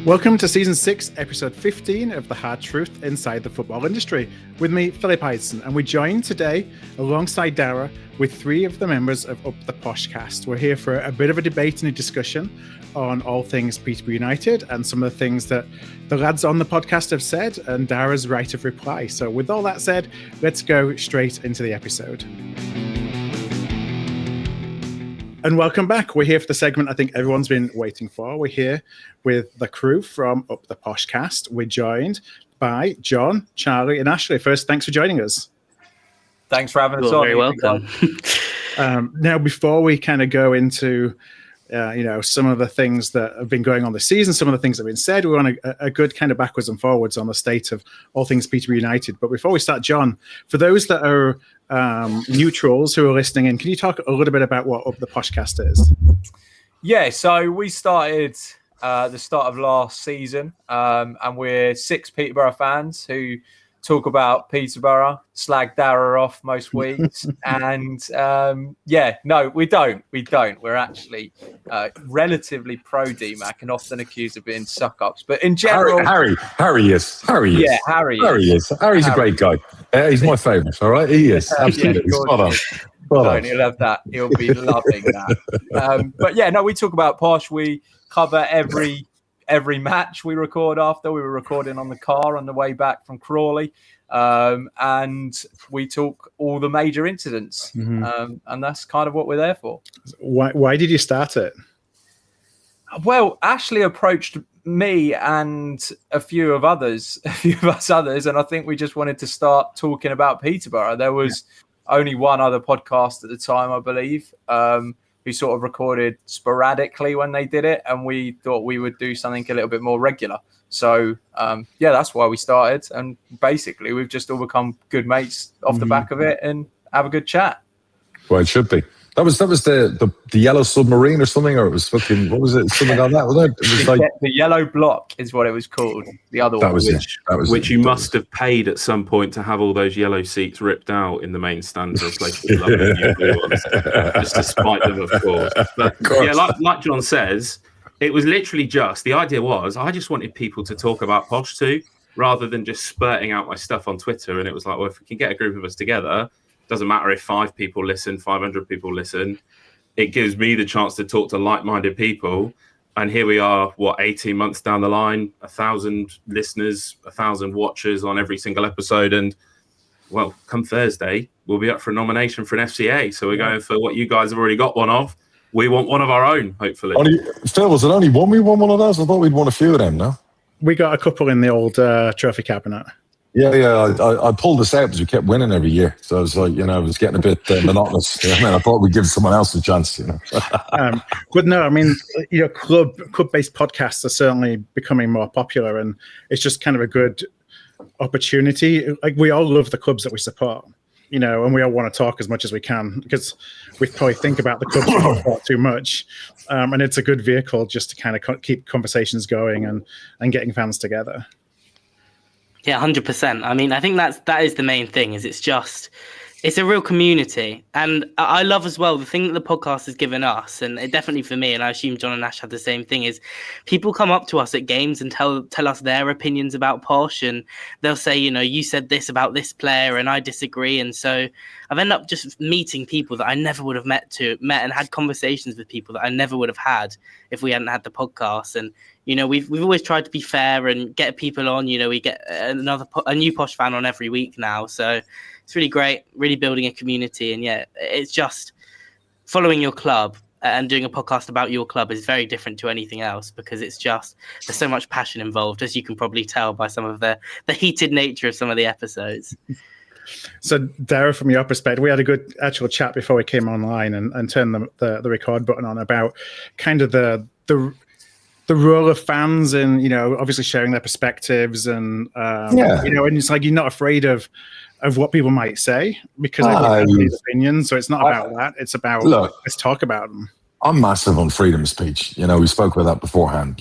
Welcome to Season 6, Episode 15 of The Hard Truth Inside the Football Industry. With me, Philip Ideson, and we're joined today, alongside Darragh, with three of the members of Up The Poshcast. We're here for a bit of a debate and a discussion on all things Peterborough United and some of the things that the lads on the podcast have said and Darragh's right of reply. So with all that said, let's go straight into the episode. And welcome back. We're here for the segment I think everyone's been waiting for. We're here with the crew from Up The Poshcast. We're joined by John, Charlie, and Ashley. First, thanks for joining us. Thanks for having us on. Very welcome. Now, before we kind of go into some of the things that have been going on this season, some of the things that have been said, we want a good kind of backwards and forwards on the state of all things Peterborough United. But before we start, John, for those that are neutrals who are listening in, can you talk a little bit about what Up The Poshcast is? Yeah, so we started the start of last season, and we're six Peterborough fans who talk about Peterborough, slag Darragh off most weeks, and no, we don't. We're actually relatively pro DMAC and often accused of being suck-ups. But in general, Harry is. Yeah, Harry is. Harry's a great guy. He's my favourite. All right, he is absolutely spot on. He'll have that. He'll be loving that. We talk about Posh. We cover every match we record after. We were recording on the car on the way back from Crawley, and we talk all the major incidents, and that's kind of what we're there for. Why did you start it? Well, Ashley approached me and a few of us others, and I think we just wanted to start talking about Peterborough. There was only one other podcast at the time, I believe, who sort of recorded sporadically when they did it, and we thought we would do something a little bit more regular. So, that's why we started, and basically we've just all become good mates off the back of it and have a good chat. Well, it should be. That was the Yellow Submarine or something, or it was fucking, what was it? Something like that, wasn't it? It was like the Yellow Block is what it was called. The other one, which you must have paid at some point to have all those yellow seats ripped out in the main stand to replace the lovely new blue ones, just to spite them, of course. But yeah, like John says, it was literally the idea was I just wanted people to talk about Posh too, rather than just spurting out my stuff on Twitter. And it was like, well, if we can get a group of us together. Doesn't matter if 5 people listen, 500 people listen. It gives me the chance to talk to like-minded people. And here we are, 18 months down the line, 1,000 listeners, 1,000 watchers on every single episode. And, well, come Thursday, we'll be up for a nomination for an FCA. So we're going for what you guys have already got one of. We want one of our own, hopefully. Phil, was it only one we won one of those? I thought we'd won a few of them, no? We got a couple in the old trophy cabinet. Yeah. I pulled this out because we kept winning every year. So I was like, it was getting a bit monotonous. I thought we'd give someone else a chance, But no, I mean, club-based podcasts are certainly becoming more popular, and it's just kind of a good opportunity. Like, we all love the clubs that we support, and we all want to talk as much as we can because we probably think about the clubs we support too much. And it's a good vehicle just to kind of keep conversations going and getting fans together. Yeah, 100%. I mean, I think that is the main thing. It's a real community, and I love as well the thing that the podcast has given us, and it definitely for me, and I assume John and Ash had the same thing. Is people come up to us at games and tell us their opinions about Posh, and they'll say, you said this about this player, and I disagree, and so I've ended up just meeting people that I never would have met and had conversations with people that I never would have had if we hadn't had the podcast. And we've always tried to be fair and get people on. We get a new Posh fan on every week now, so it's really great, really building a community. And it's just following your club and doing a podcast about your club is very different to anything else because there's so much passion involved, as you can probably tell by some of the heated nature of some of the episodes. So, Darragh, from your perspective, we had a good actual chat before we came online and turned the record button on about kind of the role of fans and, obviously sharing their perspectives and, and it's like you're not afraid of what people might say because they have these opinions. So it's not about that. It's about, let's talk about them. I'm massive on freedom of speech. We spoke about that beforehand.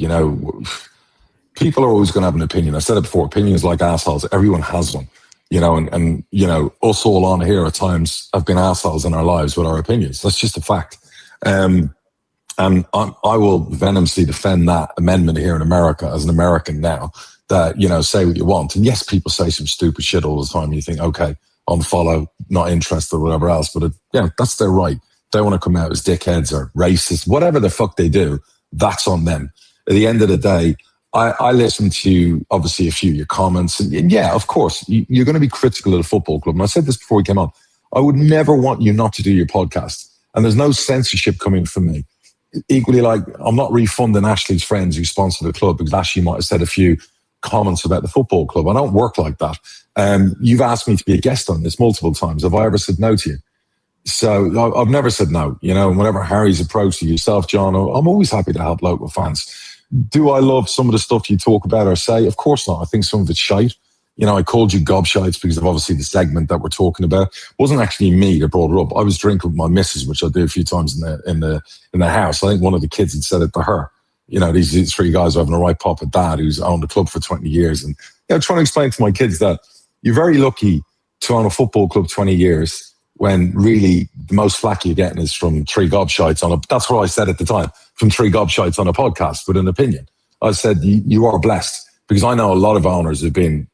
People are always going to have an opinion. I said it before, opinions like assholes. Everyone has one. And us all on here at times have been assholes in our lives with our opinions. That's just a fact. And I will venomously defend that amendment here in America as an American now, that, say what you want. And yes, people say some stupid shit all the time. You think, okay, unfollow, not interested, or whatever else. But that's their right. They want to come out as dickheads or racist, whatever the fuck they do, that's on them. At the end of the day, I listen to, obviously, a few of your comments. And yeah, of course, you're going to be critical of the football club. And I said this before we came on. I would never want you not to do your podcast. And there's no censorship coming from me. Equally, like, I'm not refunding Ashley's friends who sponsor the club because Ashley might have said a few comments about the football club. I don't work like that. You've asked me to be a guest on this multiple times. Have I ever said no to you? So I've never said no. And whenever Harry's approached to yourself, John, I'm always happy to help local fans. Do I love some of the stuff you talk about or say? Of course not. I think some of it's shite. I called you gobshites because of obviously the segment that we're talking about. It wasn't actually me that brought it up. I was drinking with my missus, which I do a few times in the house. I think one of the kids had said it to her. These three guys are having a right pop at dad who's owned the club for 20 years. And trying to explain to my kids that you're very lucky to own a football club 20 years when really the most flack you're getting is from three gobshites that's what I said at the time, from three gobshites on a podcast with an opinion. I said, you are blessed, because I know a lot of owners have been,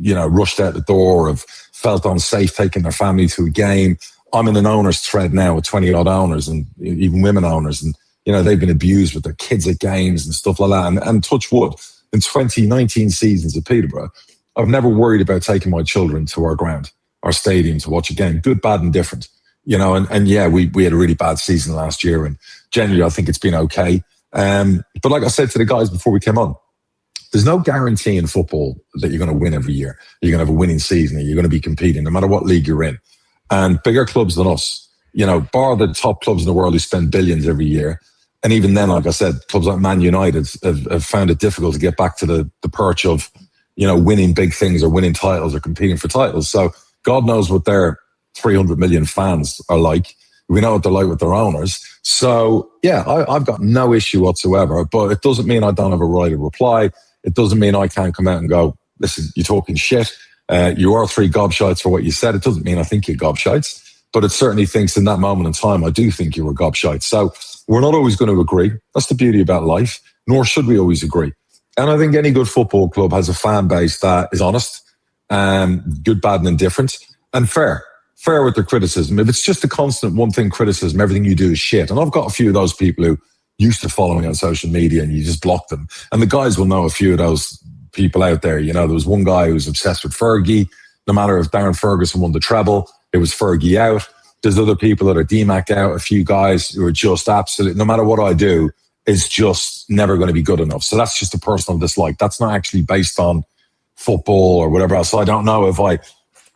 rushed out the door, have felt unsafe taking their family to a game. I'm in an owner's thread now with 20 odd owners and even women owners. And, they've been abused with their kids at games and stuff like that. And touch wood, in 2019 seasons at Peterborough, I've never worried about taking my children to our ground, our stadium, to watch a game, good, bad, and different. And yeah, we had a really bad season last year, and generally I think it's been okay. But like I said to the guys before we came on, there's no guarantee in football that you're going to win every year. You're going to have a winning season, and you're going to be competing no matter what league you're in. And bigger clubs than us, bar the top clubs in the world who spend billions every year. And even then, like I said, clubs like Man United have found it difficult to get back to the perch of, winning big things or winning titles or competing for titles. So God knows what their 300 million fans are like. We know what they're like with their owners. So yeah, I've got no issue whatsoever, but it doesn't mean I don't have a right to reply. It doesn't mean I can't come out and go, listen, you're talking shit. You are three gobshites for what you said. It doesn't mean I think you're gobshites, but it certainly thinks in that moment in time, I do think you were gobshites. So we're not always going to agree. That's the beauty about life, nor should we always agree. And I think any good football club has a fan base that is honest, good, bad, and indifferent, and fair with their criticism. If it's just a constant one thing criticism, everything you do is shit. And I've got a few of those people who used to follow me on social media, and you just block them. And the guys will know a few of those people out there. There was one guy who was obsessed with Fergie. No matter if Darren Ferguson won the treble, it was Fergie out. There's other people that are DMAC out, a few guys who are just absolute, no matter what I do, it's just never going to be good enough. So that's just a personal dislike. That's not actually based on football or whatever else. So I don't know if I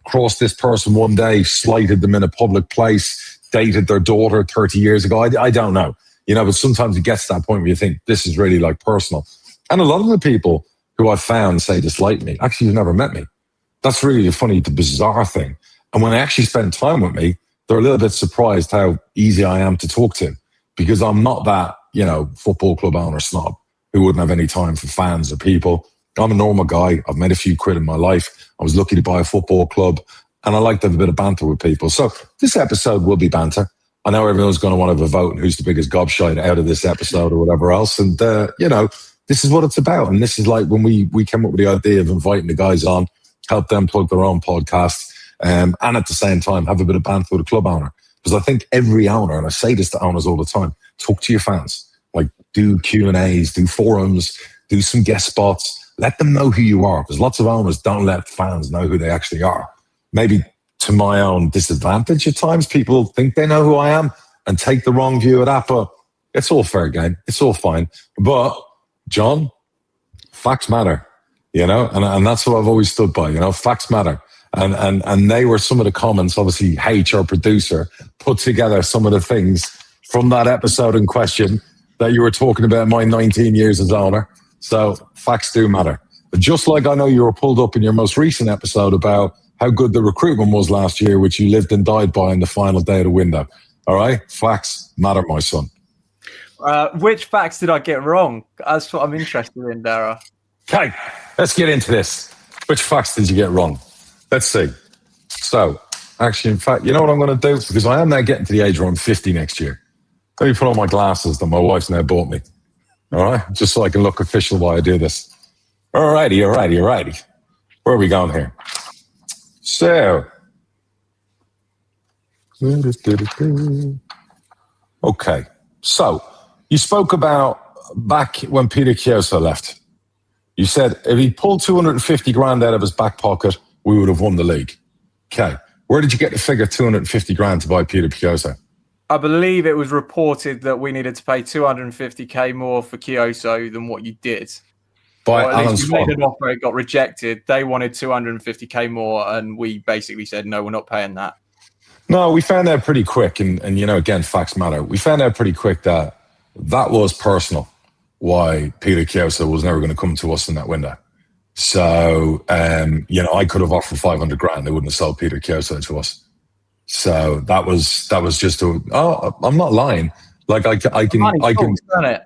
crossed this person one day, slighted them in a public place, dated their daughter 30 years ago. I don't know. But sometimes it gets to that point where you think this is really like personal. And a lot of the people who I've found say dislike me, actually, you've never met me. That's really the bizarre thing. And when they actually spend time with me, they're a little bit surprised how easy I am to talk to, because I'm not that, football club owner snob who wouldn't have any time for fans or people. I'm a normal guy. I've made a few quid in my life. I was lucky to buy a football club, and I like to have a bit of banter with people. So this episode will be banter. I know everyone's going to want to have a vote on who's the biggest gobshite out of this episode or whatever else. And, this is what it's about. And this is like when we came up with the idea of inviting the guys on, help them plug their own podcast, and at the same time have a bit of banter with a club owner. Because I think every owner, and I say this to owners all the time, talk to your fans. Like, do Q&As, do forums, do some guest spots. Let them know who you are. Because lots of owners don't let fans know who they actually are. Maybe to my own disadvantage at times, people think they know who I am and take the wrong view of that. But it's all fair game. It's all fine. But, John, facts matter, and that's what I've always stood by, facts matter. And they were some of the comments. Obviously, H, our producer, put together some of the things from that episode in question that you were talking about my 19 years as owner. So facts do matter. But just like I know you were pulled up in your most recent episode about how good the recruitment was last year, which you lived and died by in the final day of the window. All right? Facts matter, my son. Which facts did I get wrong? That's what I'm interested in, Darragh. Okay, let's get into this. Which facts did you get wrong? Let's see. So, actually, in fact, you know what I'm going to do? Because I am now getting to the age where I'm 50 next year. Let me put on my glasses that my wife's now bought me. All right? Just so I can look official while I do this. All righty. Where are we going here? So. Okay. So, you spoke about back when Peter Chiosa left. You said if he pulled 250 grand out of his back pocket, we would have won the league. Okay. Where did you get the figure 250 grand to buy Peter Chiosa? I believe it was reported that we needed to pay 250k more for Chiosa than what you did. By or at Alan least we Swan. made an offer, it got rejected. They wanted 250k more, and we basically said, no, we're not paying that. No, we found out pretty quick, and again, facts matter. We found out pretty quick that was personal, why Peter Chiosa was never going to come to us in that window. So, I could have offered 500 grand. They wouldn't have sold Peter Chiosa to us. So that was just I'm not lying. Like I can. It?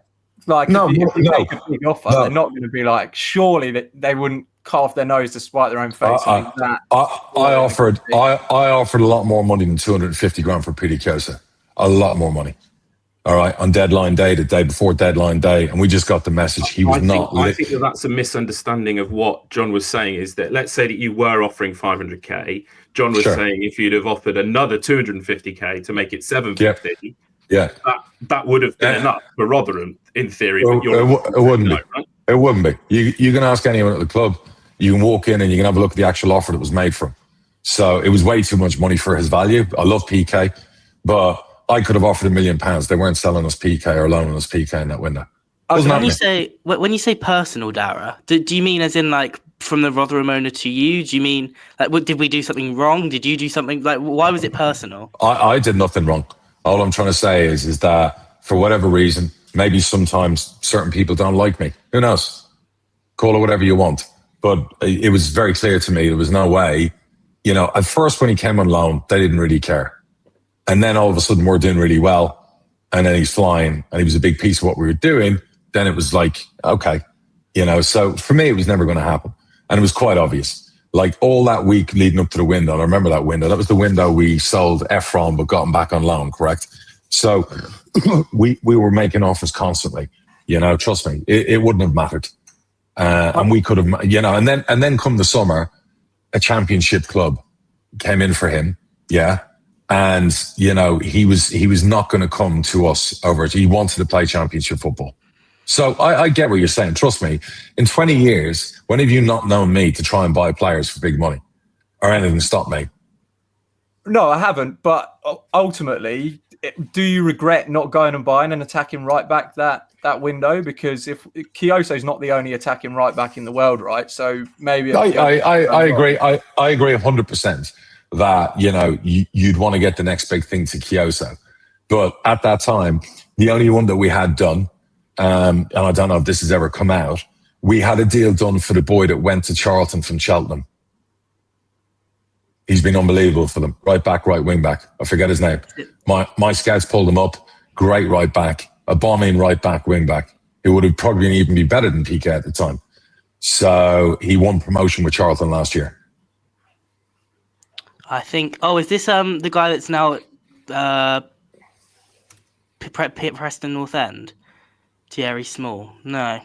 Like no, if you no, make a big offer, they're not going to be like, surely that they wouldn't cut off their nose to spite their own face. I offered a lot more money than 250 grand for Peter Chiosa. A lot more money. All right, on deadline day, the day before deadline day, and we just got the message he was not. I think that's a misunderstanding of what John was saying. Is that, let's say that you were offering 500k. John was saying if you'd have offered another 250k to make it 750, that would have been enough for Rotherham in theory. But it wouldn't be. Right? It wouldn't be. You can ask anyone at the club. You can walk in and you can have a look at the actual offer that was made for him. So it was way too much money for his value. I love PK, but I could have offered £1 million. They weren't selling us PK or loaning us PK in that window. When you say personal, Darragh, do you mean as in like from the Rotherham owner to you? Do you mean like did we do something wrong? Did you do something like why was it personal? I did nothing wrong. All I'm trying to say is that for whatever reason, maybe sometimes certain people don't like me. Who knows? Call it whatever you want. But it was very clear to me there was no way. At first when he came on loan, they didn't really care. And then all of a sudden we're doing really well. And then he's flying and he was a big piece of what we were doing. Then it was like, okay, so for me, it was never going to happen. And it was quite obvious. Like all that week leading up to the window, and I remember that window, that was the window we sold Ephron, but got him back on loan, correct? So we were making offers constantly, trust me, it wouldn't have mattered. And we could have, and then come the summer, a championship club came in for him. Yeah. And, he was not going to come to us over it. He wanted to play championship football. So I get what you're saying. Trust me, in 20 years, when have you not known me to try and buy players for big money or anything stop me? No, I haven't. But ultimately, do you regret not going and buying an attacking right back that window? Because if Chiosa is not the only attacking right back in the world, right? So maybe I agree. I agree 100% that you'd want to get the next big thing to Chiosa. But at that time, the only one that we had done. And I don't know if this has ever come out. We had a deal done for the boy that went to Charlton from Cheltenham. He's been unbelievable for them. Right back, right wing back. I forget his name. My scouts pulled him up. Great right back. A bombing right back, wing back. He would have probably even be better than PK at the time. So he won promotion with Charlton last year. I think. Oh, is this the guy that's now at Preston North End? Thierry Small. No.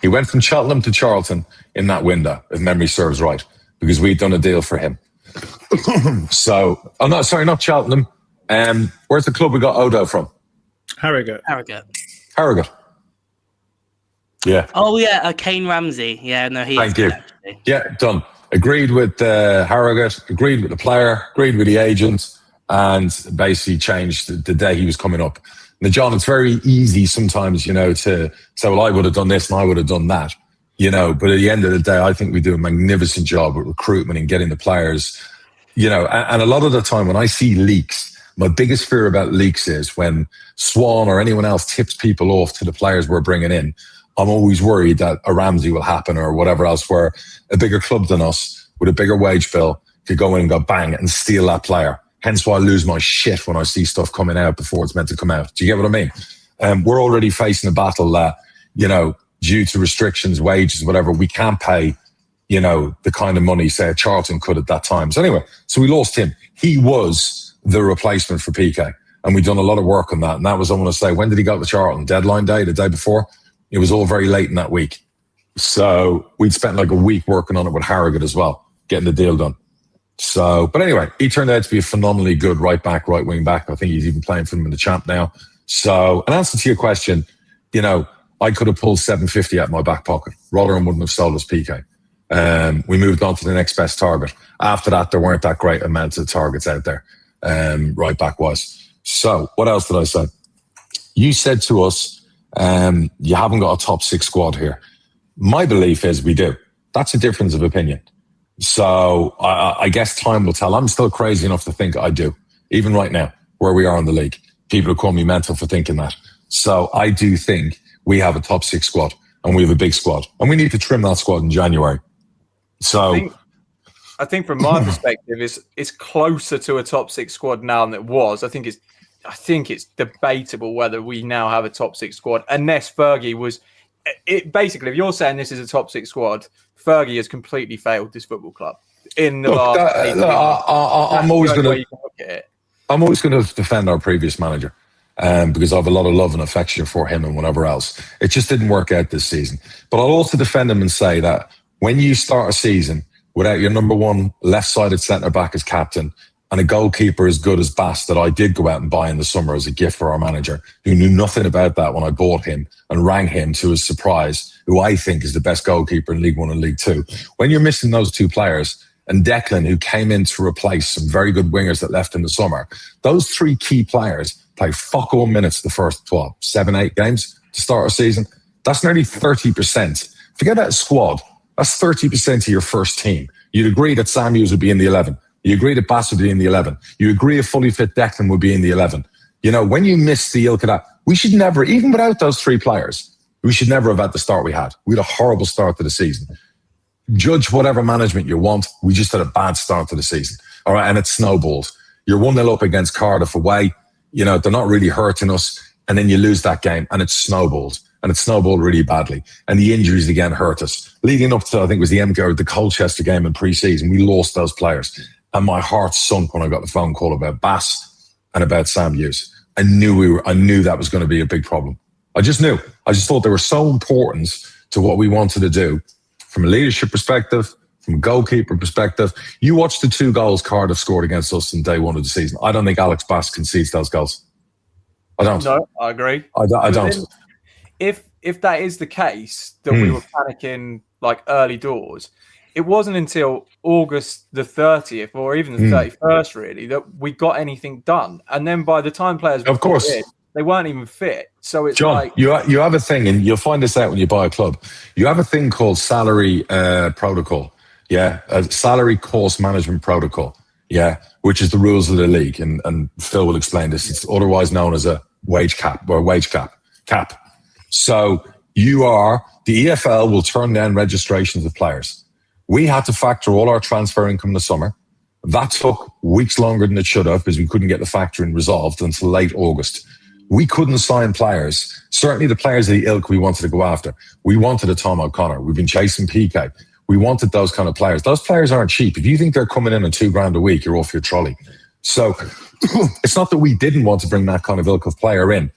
He went from Cheltenham to Charlton in that window, if memory serves right, because we'd done a deal for him. So, not Cheltenham. Where's the club we got Odo from? Harrogate. Yeah. Oh, yeah, Kane Ramsey. Yeah, no, he Thank is you. good, actually. Yeah, done. Agreed with Harrogate, agreed with the player, agreed with the agent, and basically changed the day he was coming up. Now, John, it's very easy sometimes, to say, well, I would have done this and I would have done that, but at the end of the day, I think we do a magnificent job with recruitment and getting the players, and a lot of the time when I see leaks, my biggest fear about leaks is when Swan or anyone else tips people off to the players we're bringing in. I'm always worried that a Ramsey will happen or whatever else, where a bigger club than us with a bigger wage bill could go in and go bang and steal that player. Hence why I lose my shit when I see stuff coming out before it's meant to come out. Do you get what I mean? We're already facing a battle that, due to restrictions, wages, whatever, we can't pay, the kind of money, say, Charlton could at that time. So anyway, so we lost him. He was the replacement for PK. And we've done a lot of work on that. And that was, I want to say, when did he go to Charlton? Deadline day, the day before? It was all very late in that week. So we'd spent like a week working on it with Harrogate as well, getting the deal done. So, but anyway, he turned out to be a phenomenally good right back, right wing back. I think he's even playing for them in the Champ now. So, in answer to your question, you know, I could have pulled 750 out of my back pocket. Rotherham wouldn't have sold us PK. We moved on to the next best target. After that, there weren't that great amounts of targets out there, right back wise. So, what else did I say? You said to us, you haven't got a top 6 squad here. My belief is we do. That's a difference of opinion. So, I guess time will tell. I'm still crazy enough to think I do, even right now, where we are in the league. People call me mental for thinking that. So, I do think we have a top 6 squad, and we have a big squad, and we need to trim that squad in January. So, I think from my perspective, it's closer to a top 6 squad now than it was. I think it's debatable whether we now have a top 6 squad, unless Fergie was. It basically, if you're saying this is a top 6 squad, Fergie has completely failed this football club in the last. I'm always going to defend our previous manager. Because I have a lot of love and affection for him and whatever else. It just didn't work out this season. But I'll also defend him and say that when you start a season without your number one left-sided centre-back as captain and a goalkeeper as good as Bass that I did go out and buy in the summer as a gift for our manager, who knew nothing about that when I bought him and rang him to his surprise, who I think is the best goalkeeper in League One and League Two. When you're missing those 2 players, and Declan, who came in to replace some very good wingers that left in the summer, those 3 key players play fuck all minutes the first 7, 8 games to start a season. That's nearly 30%. Forget that squad. That's 30% of your first team. You'd agree that Sam Hughes would be in the 11. You agree that Bass would be in the 11. You agree a fully fit Declan would be in the 11. You know, when you miss the ilk of that, we should never, even without those 3 players, we should never have had the start we had. We had a horrible start to the season. Judge whatever management you want. We just had a bad start to the season. All right, and it snowballed. You're 1-0 up against Cardiff away. You know, they're not really hurting us. And then you lose that game and it snowballed. And it snowballed really badly. And the injuries again hurt us. Leading up to, I think it was the Colchester game in pre-season, we lost those players. And my heart sunk when I got the phone call about Bass and about Sam Hughes. I knew that was going to be a big problem. I just knew. I just thought they were so important to what we wanted to do from a leadership perspective, from a goalkeeper perspective. You watched the 2 goals Cardiff scored against us in day 1 of the season. I don't think Alex Bass concedes those goals. I don't. No, I agree. I don't. If that is the case, that we were panicking like early doors, it wasn't until August the 30th or even the 31st, really, that we got anything done. And then by the time players were in, they weren't even fit. So it's John, like... You have a thing, and you'll find this out when you buy a club. You have a thing called salary protocol. Yeah, a salary course management protocol. Yeah, which is the rules of the league. And Phil will explain this. It's otherwise known as a wage cap. So the EFL will turn down registrations of players. We had to factor all our transfer income in the summer. That took weeks longer than it should have because we couldn't get the factoring resolved until late August. We couldn't sign players. Certainly the players of the ilk we wanted to go after. We wanted a Tom O'Connor. We've been chasing PK. We wanted those kind of players. Those players aren't cheap. If you think they're coming in on $2,000 a week, you're off your trolley. So it's not that we didn't want to bring that kind of ilk of player in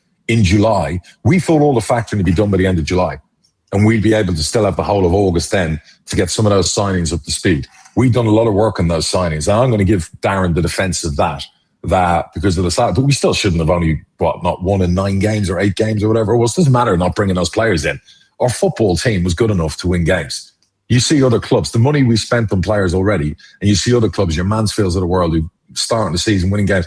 July. We thought all the factoring would be done by the end of July. And we'd be able to still have the whole of August then to get some of those signings up to speed. We've done a lot of work on those signings. And I'm going to give Darren the defense of that because of the salary. But we still shouldn't have only, not 1 in 9 games or 8 games or whatever it was. It doesn't matter not bringing those players in. Our football team was good enough to win games. You see other clubs, the money we spent on players already, and you see other clubs, your Mansfields of the world, who start the season winning games,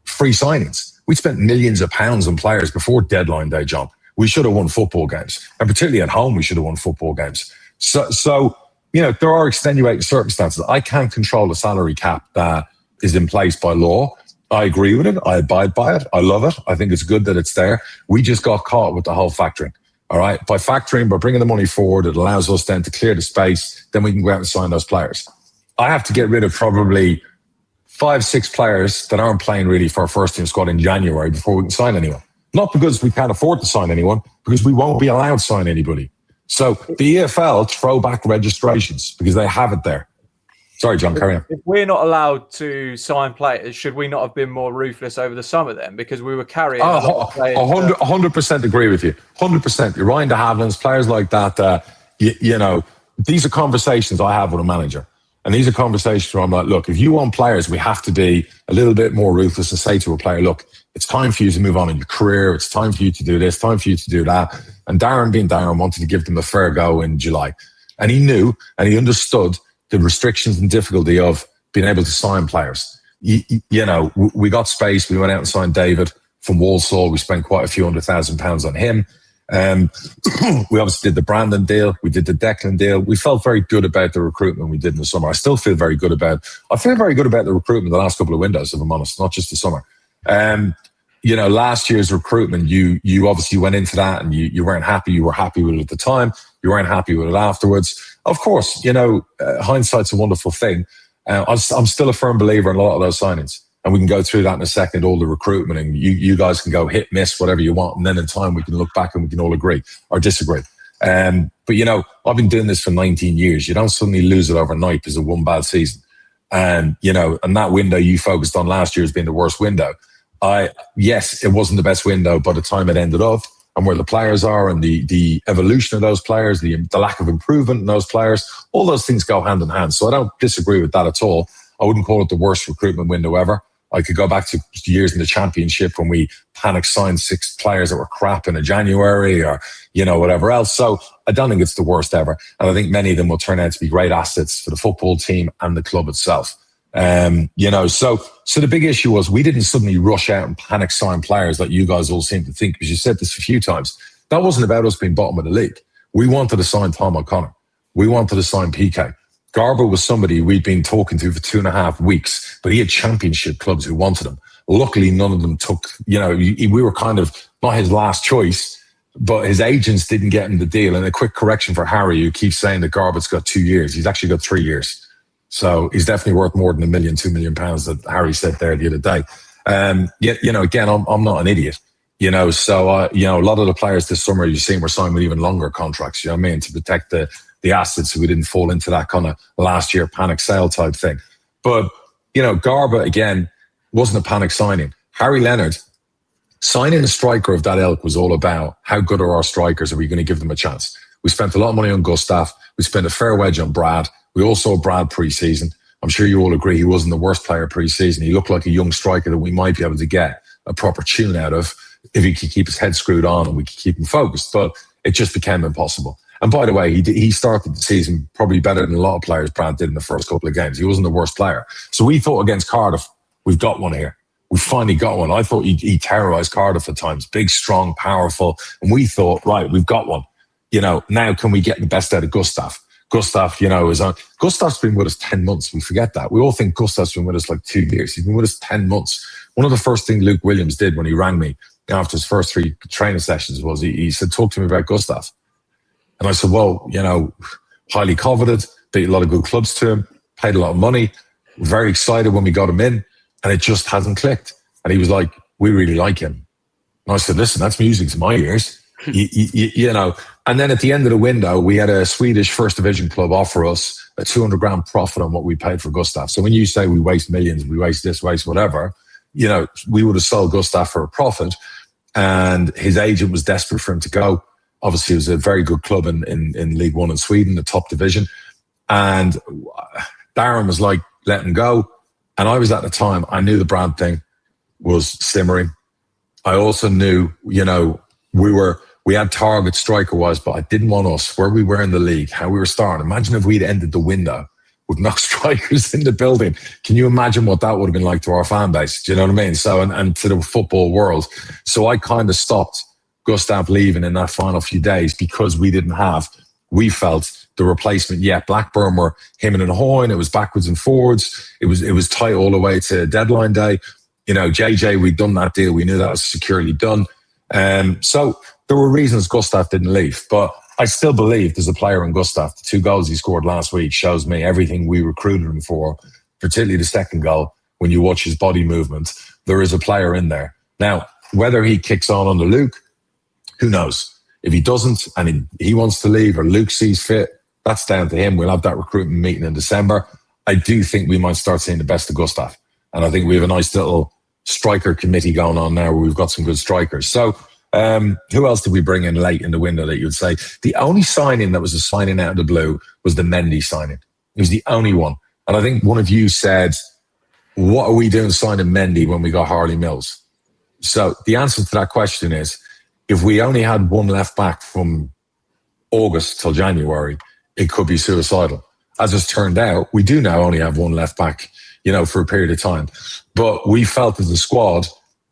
free signings. We spent millions of pounds on players before deadline day, John. We should have won football games. And particularly at home, we should have won football games. So you know, there are extenuating circumstances. I can't control the salary cap that is in place by law. I agree with it. I abide by it. I love it. I think it's good that it's there. We just got caught with the whole factoring. All right. By factoring, by bringing the money forward, it allows us then to clear the space. Then we can go out and sign those players. I have to get rid of probably 5, 6 players that aren't playing really for our first team squad in January before we can sign anyone. Not because we can't afford to sign anyone, because we won't be allowed to sign anybody. So the EFL throw back registrations because they have it there. Sorry, John, carry on. If we're not allowed to sign players, should we not have been more ruthless over the summer then? Because we were carrying 100% agree with you. 100%. You're Ryan de Havilland's, players like that. You know, these are conversations I have with a manager. And these are conversations where I'm like, look, if you want players, we have to be a little bit more ruthless and say to a player, look, it's time for you to move on in your career. It's time for you to do this, time for you to do that. And Darren, being Darren, wanted to give them a fair go in July. And he knew and he understood the restrictions and difficulty of being able to sign players. You know, we got space. We went out and signed David from Walsall. We spent quite a few £100,000 on him. We obviously did the Brandon deal. We did the Declan deal. We felt very good about the recruitment we did in the summer. I feel very good about the recruitment the last couple of windows, if I'm honest, not just the summer. You know, last year's recruitment, you obviously went into that and you weren't happy. You were happy with it at the time. You weren't happy with it afterwards. Of course, you know, hindsight's a wonderful thing. I'm still a firm believer in a lot of those signings. And we can go through that in a second, all the recruitment, and you guys can go hit, miss, whatever you want. And then in time, we can look back and we can all agree or disagree. But, you know, I've been doing this for 19 years. You don't suddenly lose it overnight because of one bad season. And, you know, and that window you focused on last year has been the worst window. Yes, it wasn't the best window by the time it ended up, and where the players are and the evolution of those players, the lack of improvement in those players, all those things go hand in hand. So I don't disagree with that at all. I wouldn't call it the worst recruitment window ever. I could go back to years in the Championship when we panic signed 6 players that were crap in a January or, you know, whatever else. So I don't think it's the worst ever. And I think many of them will turn out to be great assets for the football team and the club itself. You know, so the big issue was we didn't suddenly rush out and panic sign players like you guys all seem to think, because you said this a few times. That wasn't about us being bottom of the league. We wanted to sign Tom O'Connor. We wanted to sign PK. Garber was somebody we'd been talking to for 2.5 weeks, but he had Championship clubs who wanted him. Luckily, none of them took, you know, we were kind of not his last choice, but his agents didn't get him the deal. And a quick correction for Harry, who keeps saying that Garber's got 2 years. He's actually got 3 years. So he's definitely worth more than £1 million, £2 million that Harry said there the other day. Yet, you know, again, I'm not an idiot, you know, so, you know, a lot of the players this summer you've seen were signed with even longer contracts, you know what I mean, to protect the assets so we didn't fall into that kind of last year panic sale type thing. But, you know, Garber, again, wasn't a panic signing. Harry Leonard, signing a striker of that ilk was all about how good are our strikers? Are we going to give them a chance? We spent a lot of money on Gustav. We spent a fair wedge on Brad. We all saw Brad pre-season. I'm sure you all agree he wasn't the worst player pre-season. He looked like a young striker that we might be able to get a proper tune out of if he could keep his head screwed on and we could keep him focused. But it just became impossible. And by the way, he started the season probably better than a lot of players Brad did in the first couple of games. He wasn't the worst player. So we thought against Cardiff, we've got one here. We finally got one. I thought he terrorised Cardiff at times. Big, strong, powerful. And we thought, right, we've got one. You know, now can we get the best out of Gustav? Gustav, you know, Gustav's been with us 10 months. We forget that. We all think Gustav's been with us like 2 years. He's been with us 10 months. One of the first things Luke Williams did when he rang me after his first 3 training sessions was he said, talk to me about Gustav. And I said, well, you know, highly coveted, beat a lot of good clubs to him, paid a lot of money, very excited when we got him in, and it just hasn't clicked. And he was like, we really like him. And I said, listen, that's music to my ears. You know, and then at the end of the window, we had a Swedish first division club offer us a 200 grand profit on what we paid for Gustav. So when you say we waste millions, we waste this, waste whatever, you know, we would have sold Gustav for a profit, and his agent was desperate for him to go. Obviously, it was a very good club in League One in Sweden, the top division. And Darren was like, let him go. And I was at the time, I knew the Brad thing was simmering. I also knew, you know, we had targets striker-wise, but I didn't want us, where we were in the league, how we were starting. Imagine if we'd ended the window with no strikers in the building. Can you imagine what that would have been like to our fan base? Do you know what I mean? So, and to the football world. So I kind of stopped Gustav leaving in that final few days because we felt the replacement yet. Blackburn were him and Hoyne. It was backwards and forwards. It was tight all the way to deadline day. You know, JJ, we'd done that deal. We knew that was securely done. So there were reasons Gustav didn't leave, but I still believe there's a player in Gustav. The 2 goals he scored last week shows me everything we recruited him for, particularly the second goal. When you watch his body movement, there is a player in there. Now, whether he kicks on under Luke, who knows? If he doesn't and he wants to leave or Luke sees fit, that's down to him. We'll have that recruitment meeting in December. I do think we might start seeing the best of Gustav. And I think we have a nice little striker committee going on now where we've got some good strikers. So who else did we bring in late in the window that you would say? The only signing that was a signing out of the blue was the Mendy signing. It was the only one. And I think one of you said, what are we doing signing Mendy when we got Harley Mills? So the answer to that question is, if we only had one left back from August till January, it could be suicidal. As it's turned out, we do now only have one left back, for a period of time. But we felt as a squad,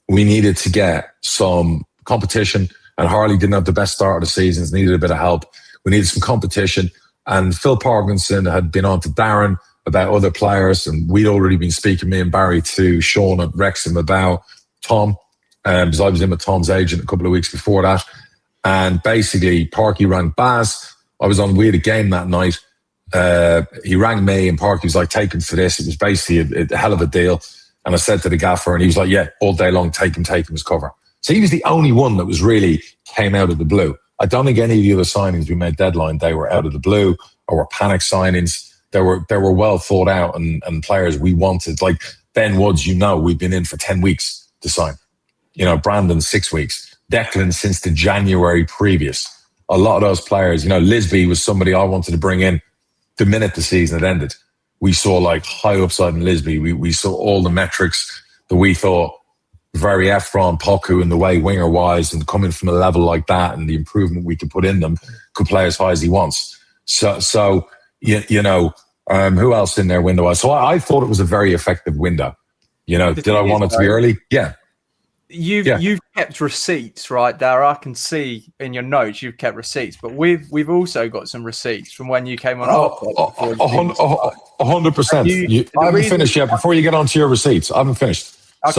we needed to get some competition, and Harley didn't have the best start of the season, needed a bit of help. We needed some competition, and Phil Parkinson had been on to Darren about other players, and we'd already been speaking, me and Barry, to Sean at Wrexham about Tom, because I was in with Tom's agent a couple of weeks before that. And basically, Parky rang Baz. We had a game that night. He rang me, and Parky was like, take him for this. It was basically a hell of a deal. And I said to the gaffer, and he was like, yeah, all day long, take him as cover. So he was the only one that was really came out of the blue. I don't think any of the other signings we made deadline day were out of the blue or were panic signings. They were well thought out and players we wanted. Like Ben Woods, we've been in for 10 weeks to sign. Brandon, 6 weeks. Declan since the January previous. A lot of those players, Lisby was somebody I wanted to bring in the minute the season had ended. We saw like high upside in Lisby. We saw all the metrics that we thought very Efron, Poku in the way winger wise, and coming from a level like that and the improvement we could put in them could play as high as he wants. So who else in their window? So I thought it was a very effective window. Did I want it to be early? Yeah. You've kept receipts, right, Darragh? I can see in your notes you've kept receipts, but we've also got some receipts from when you came on our pod. 100%. I haven't finished yet. Before you get onto your receipts, I haven't finished. I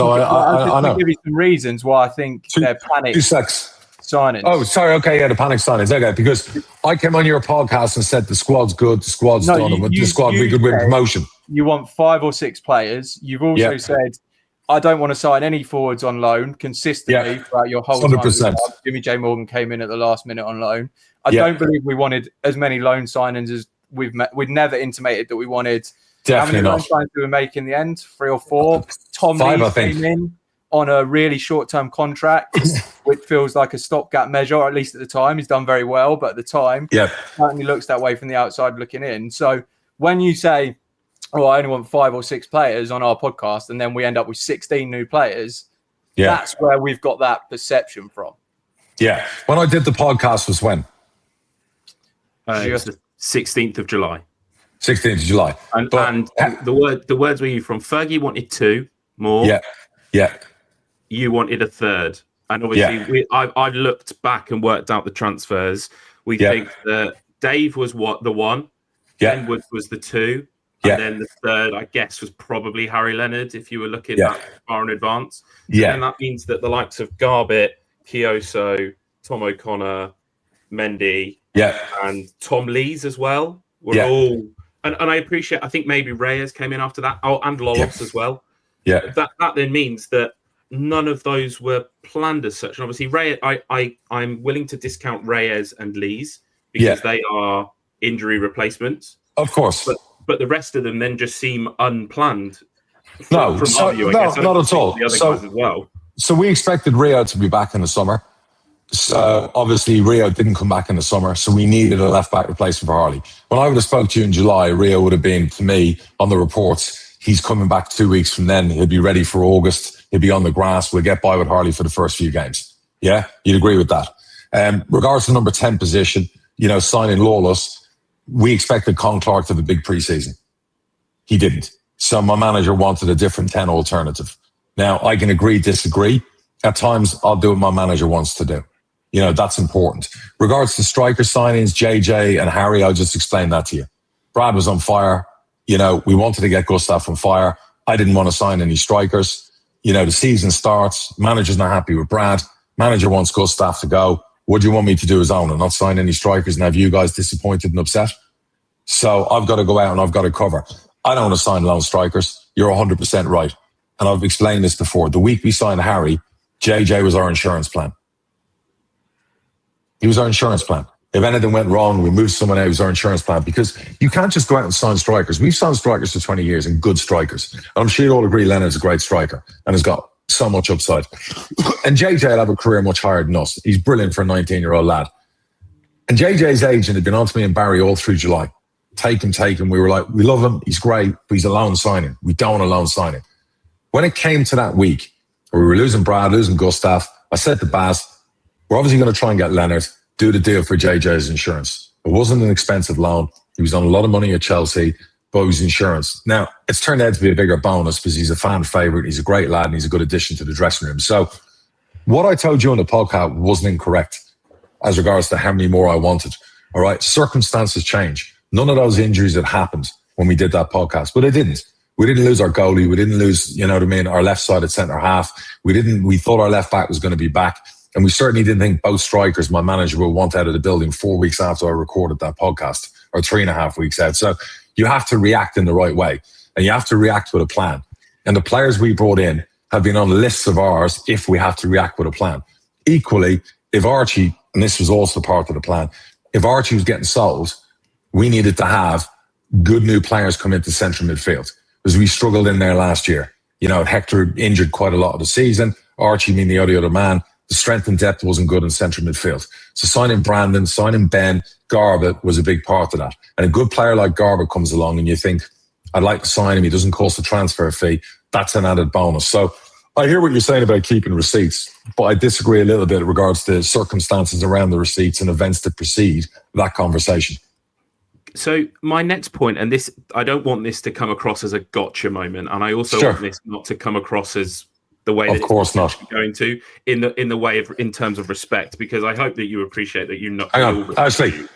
know. Give you some reasons why I think they're panic signings. Oh, sorry. Okay, the panic signings. Okay, because I came on your podcast and said the squad's good, the squad's done, and with the squad we could win promotion. You want 5 or 6 players. You've also said, I don't want to sign any forwards on loan consistently throughout your whole 100%. time. Jimmy J. Morgan came in at the last minute on loan. I don't believe we wanted as many loan signings as we'd never intimated that we wanted. Definitely not. How many loan signings did we make in the end? 3 or 4. Tom 5, Lee came in on a really short-term contract, which feels like a stopgap measure, or at least at the time. He's done very well, but at the time, certainly looks that way from the outside looking in. So when you say, I only want 5 or 6 players on our podcast, and then we end up with 16 new players, that's where we've got that perception from. Yeah. When I did the podcast was when? Just the 16th of July. 16th of July. And the words were from Fergie wanted 2 more. Yeah. You wanted a third. And obviously I've looked back and worked out the transfers. We think that Dave was the one. Ben Woods was the 2. And then the third, I guess, was probably Harry Leonard, if you were looking that far in advance. And that means that the likes of Garbett, Kioso, Tom O'Connor, Mendy, and Tom Lees as well were all... And I appreciate, I think maybe Reyes came in after that. Oh, and Lolos as well. Yeah. That then means that none of those were planned as such. And obviously, Reyes, I'm willing to discount Reyes and Lees because they are injury replacements. Of course. But the rest of them then just seem unplanned. Not at all. The other guys as well. So we expected Rio to be back in the summer. So obviously Rio didn't come back in the summer, so we needed a left back replacement for Harley. When I would have spoke to you in July, Rio would have been, to me, on the reports, he's coming back 2 weeks from then. He'll be ready for August. He'll be on the grass. We'll get by with Harley for the first few games. Yeah, you'd agree with that. Regards to number 10 position, signing Lawless, we expected Con Clark to have a big preseason. He didn't. So my manager wanted a different 10 alternative. Now, I can agree, disagree. At times, I'll do what my manager wants to do. That's important. Regards to striker signings, JJ and Harry, I'll just explain that to you. Brad was on fire. We wanted to get Gustav on fire. I didn't want to sign any strikers. The season starts. Manager's not happy with Brad. Manager wants Gustav to go. What do you want me to do as owner? Not sign any strikers and have you guys disappointed and upset? So I've got to go out and I've got to cover. I don't want to sign lone strikers. You're 100% right. And I've explained this before. The week we signed Harry, JJ was our insurance plan. He was our insurance plan. If anything went wrong, we moved someone out who's our insurance plan, because you can't just go out and sign strikers. We've signed strikers for 20 years and good strikers. And I'm sure you'll all agree Leonard's a great striker and has got so much upside. And JJ will have a career much higher than us. He's brilliant for a 19-year-old lad. And JJ's agent had been on to me and Barry all through July. Take him. We were like, we love him. He's great, but he's a loan signing. We don't want a loan signing. When it came to that week, where we were losing Brad, losing Gustav, I said to Baz, we're obviously going to try and get Leonard, do the deal for JJ's insurance. It wasn't an expensive loan. He was on a lot of money at Chelsea, but it was insurance. Now, it's turned out to be a bigger bonus because he's a fan favourite, he's a great lad, and he's a good addition to the dressing room. So what I told you on the podcast wasn't incorrect as regards to how many more I wanted. All right, circumstances change. None of those injuries had happened when we did that podcast, but it didn't. We didn't lose our goalie. We didn't lose, you know what I mean, our left-sided centre-half. We thought our left-back was going to be back. And we certainly didn't think both strikers my manager will want out of the building 4 weeks after I recorded that podcast, or 3.5 weeks out. So you have to react in the right way, and you have to react with a plan. And the players we brought in have been on lists of ours if we have to react with a plan. Equally, if Archie, and this was also part of the plan, if Archie was getting sold, we needed to have good new players come into central midfield, because we struggled in there last year. You know, Hector injured quite a lot of the season. Archie being the other man. The strength and depth wasn't good in central midfield. So signing Brandon, signing Ben, Garbutt was a big part of that. And a good player like Garbutt comes along and you think, I'd like to sign him. He doesn't cost a transfer fee. That's an added bonus. So I hear what you're saying about keeping receipts, but I disagree a little bit in regards to circumstances around the receipts and events that precede that conversation. So my next point, and this, I don't want this to come across as a gotcha moment, and I also want this not to come across as the way that of course not going to in the way of in terms of respect, because I hope that you appreciate that you're not. Hang on, actually,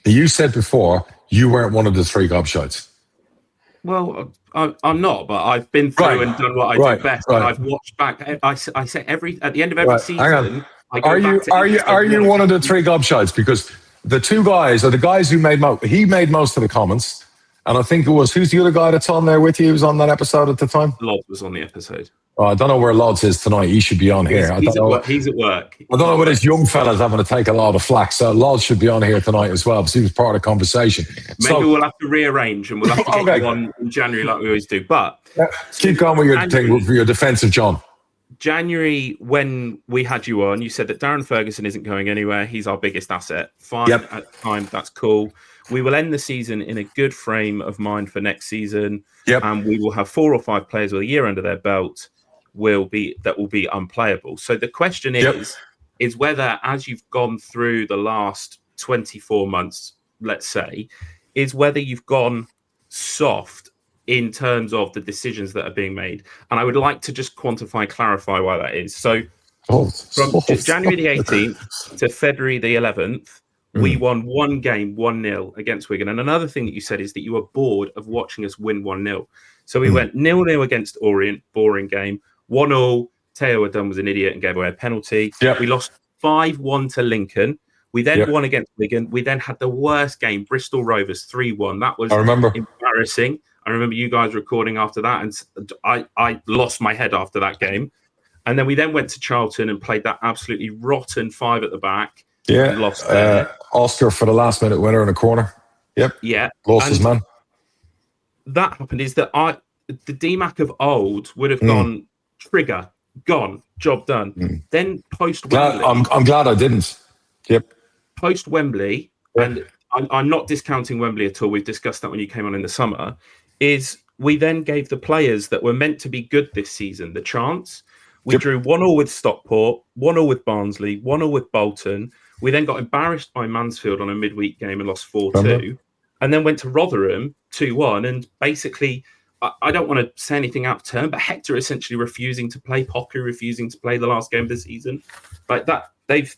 you said before you weren't one of the 3 gobshites. Well, I'm not, but I've been through and done what I do best. And I've watched back. I say at the end of every season. Hang on. Are you one of the 3 gobshites? Because the 2 guys are the guys who he made most of the comments, and I think it was, who's the other guy that's on there with you? Who was on that episode at the time? Lod was on the episode. I don't know where Lods is tonight. He should be on here. He's at work. I don't know where this young fella's having to take a lot of flack. So Lods should be on here tonight as well, because he was part of the conversation. Maybe we'll have to rearrange and we'll have to get you on in January like we always do. But keep going with your thing, for your defence of John. January, when we had you on, you said that Darren Ferguson isn't going anywhere. He's our biggest asset. Fine, at the time, that's cool. We will end the season in a good frame of mind for next season. And we will have 4 or 5 players with a year under their belt will be unplayable. So the question is whether, as you've gone through the last 24 months, let's say, is whether you've gone soft in terms of the decisions that are being made. And I would like to just quantify and clarify why that is. So from January the 18th to February the 11th, we won 1 game, 1-0 against Wigan. And another thing that you said is that you were bored of watching us win 1-0. So we went 0-0 against Orient, boring game. 1-0, Teo Adun was an idiot and gave away a penalty. We lost 5-1 to Lincoln. We then won against Wigan. We then had the worst game, Bristol Rovers, 3-1. That was embarrassing. I remember you guys recording after that, and I lost my head after that game. And then we then went to Charlton and played that absolutely rotten 5 at the back. And lost Oscar for the last minute winner in a corner. Lost his man. That happened is that the DMAC of old would have gone, trigger, gone, job done. Then post Wembley. I'm glad I didn't. Post Wembley, and I'm not discounting Wembley at all. We've discussed that when you came on in the summer. Is we then gave the players that were meant to be good this season the chance. We drew 1-1 with Stockport, 1-1 with Barnsley, 1-1 with Bolton. We then got embarrassed by Mansfield on a midweek game and lost 4-2. And then went to Rotherham 2-1. And basically, I don't want to say anything out of turn, but Hector essentially refusing to play, Pocker refusing to play the last game of the season. Like that, they've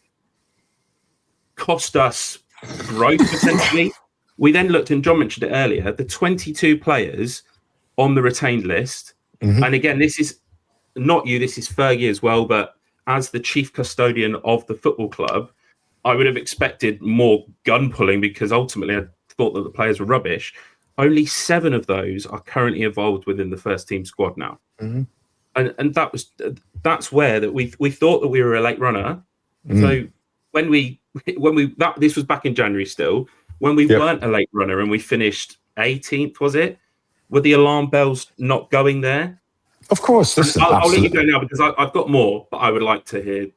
cost us growth, essentially. We then looked, and John mentioned it earlier, the 22 players on the retained list. And again, this is not you, this is Fergie as well, but as the chief custodian of the football club, I would have expected more gun pulling, because ultimately I thought that the players were rubbish. Only 7 of those are currently involved within the first team squad now. And that's where that we thought that we were a late runner. So when we this was back in January still, when we weren't a late runner and we finished 18th, was it? Were the alarm bells not going there? Of course. Listen, I'll let you go now because I've got more, but I would like to hear.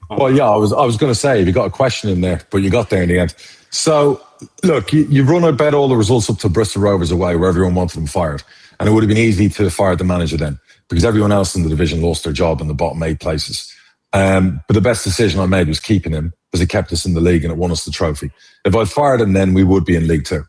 Well, yeah, I was going to say, you got a question in there, but you got there in the end. So, look, you run about all the results up to Bristol Rovers away, where everyone wanted them fired. And it would have been easy to fire the manager then, because everyone else in the division lost their job in the bottom 8 places. But the best decision I made was keeping him, because it kept us in the league and it won us the trophy. If I'd fired him then, we would be in League 2.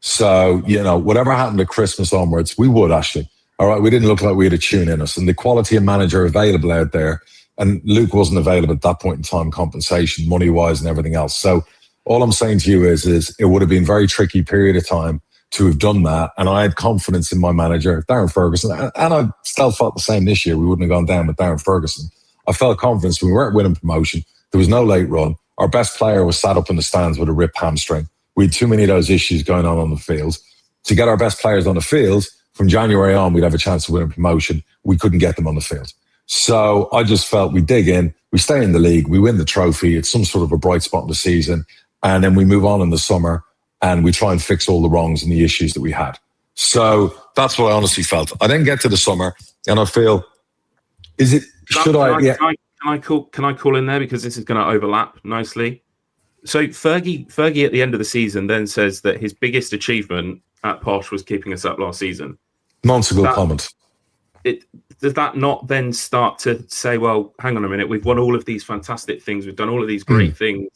So, whatever happened at Christmas onwards, we would actually. All right, we didn't look like we had a tune in us. And the quality of manager available out there, and Luke wasn't available at that point in time, compensation, money-wise and everything else. So all I'm saying to you is it would have been a very tricky period of time to have done that. And I had confidence in my manager, Darren Ferguson. And I still felt the same this year. We wouldn't have gone down with Darren Ferguson. I felt confidence. We weren't winning promotion. There was no late run. Our best player was sat up in the stands with a ripped hamstring. We had too many of those issues going on the field. To get our best players on the field, from January on, we'd have a chance of winning promotion. We couldn't get them on the field. So I just felt we dig in, we stay in the league, we win the trophy. It's some sort of a bright spot in the season. And then we move on in the summer and we try and fix all the wrongs and the issues that we had. So that's what I honestly felt. I then get to the summer and I feel, can I call in there because this is going to overlap nicely? So Fergie at the end of the season then says that his biggest achievement at Posh was keeping us up last season. Nonsensical comment. Does that not then start to say, well, hang on a minute, we've won all of these fantastic things, we've done all of these great things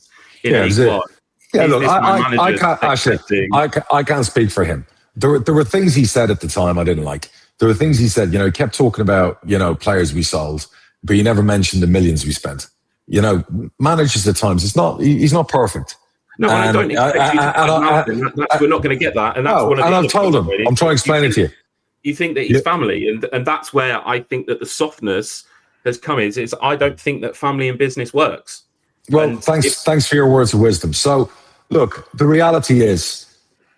in League 1. Yeah, look, I can't speak for him. There were things he said at the time I didn't like. There were things he said, he kept talking about, players we sold, but he never mentioned the millions we spent. Managers at times, he's not perfect. No, and I don't expect you to we're not going to get that. And that's one of the I've told him, I'm trying to explain it to you. You think that he's family, and that's where I think that the softness has come in. Is I don't think that family and business works. Well, thanks for your words of wisdom. So, look, the reality is,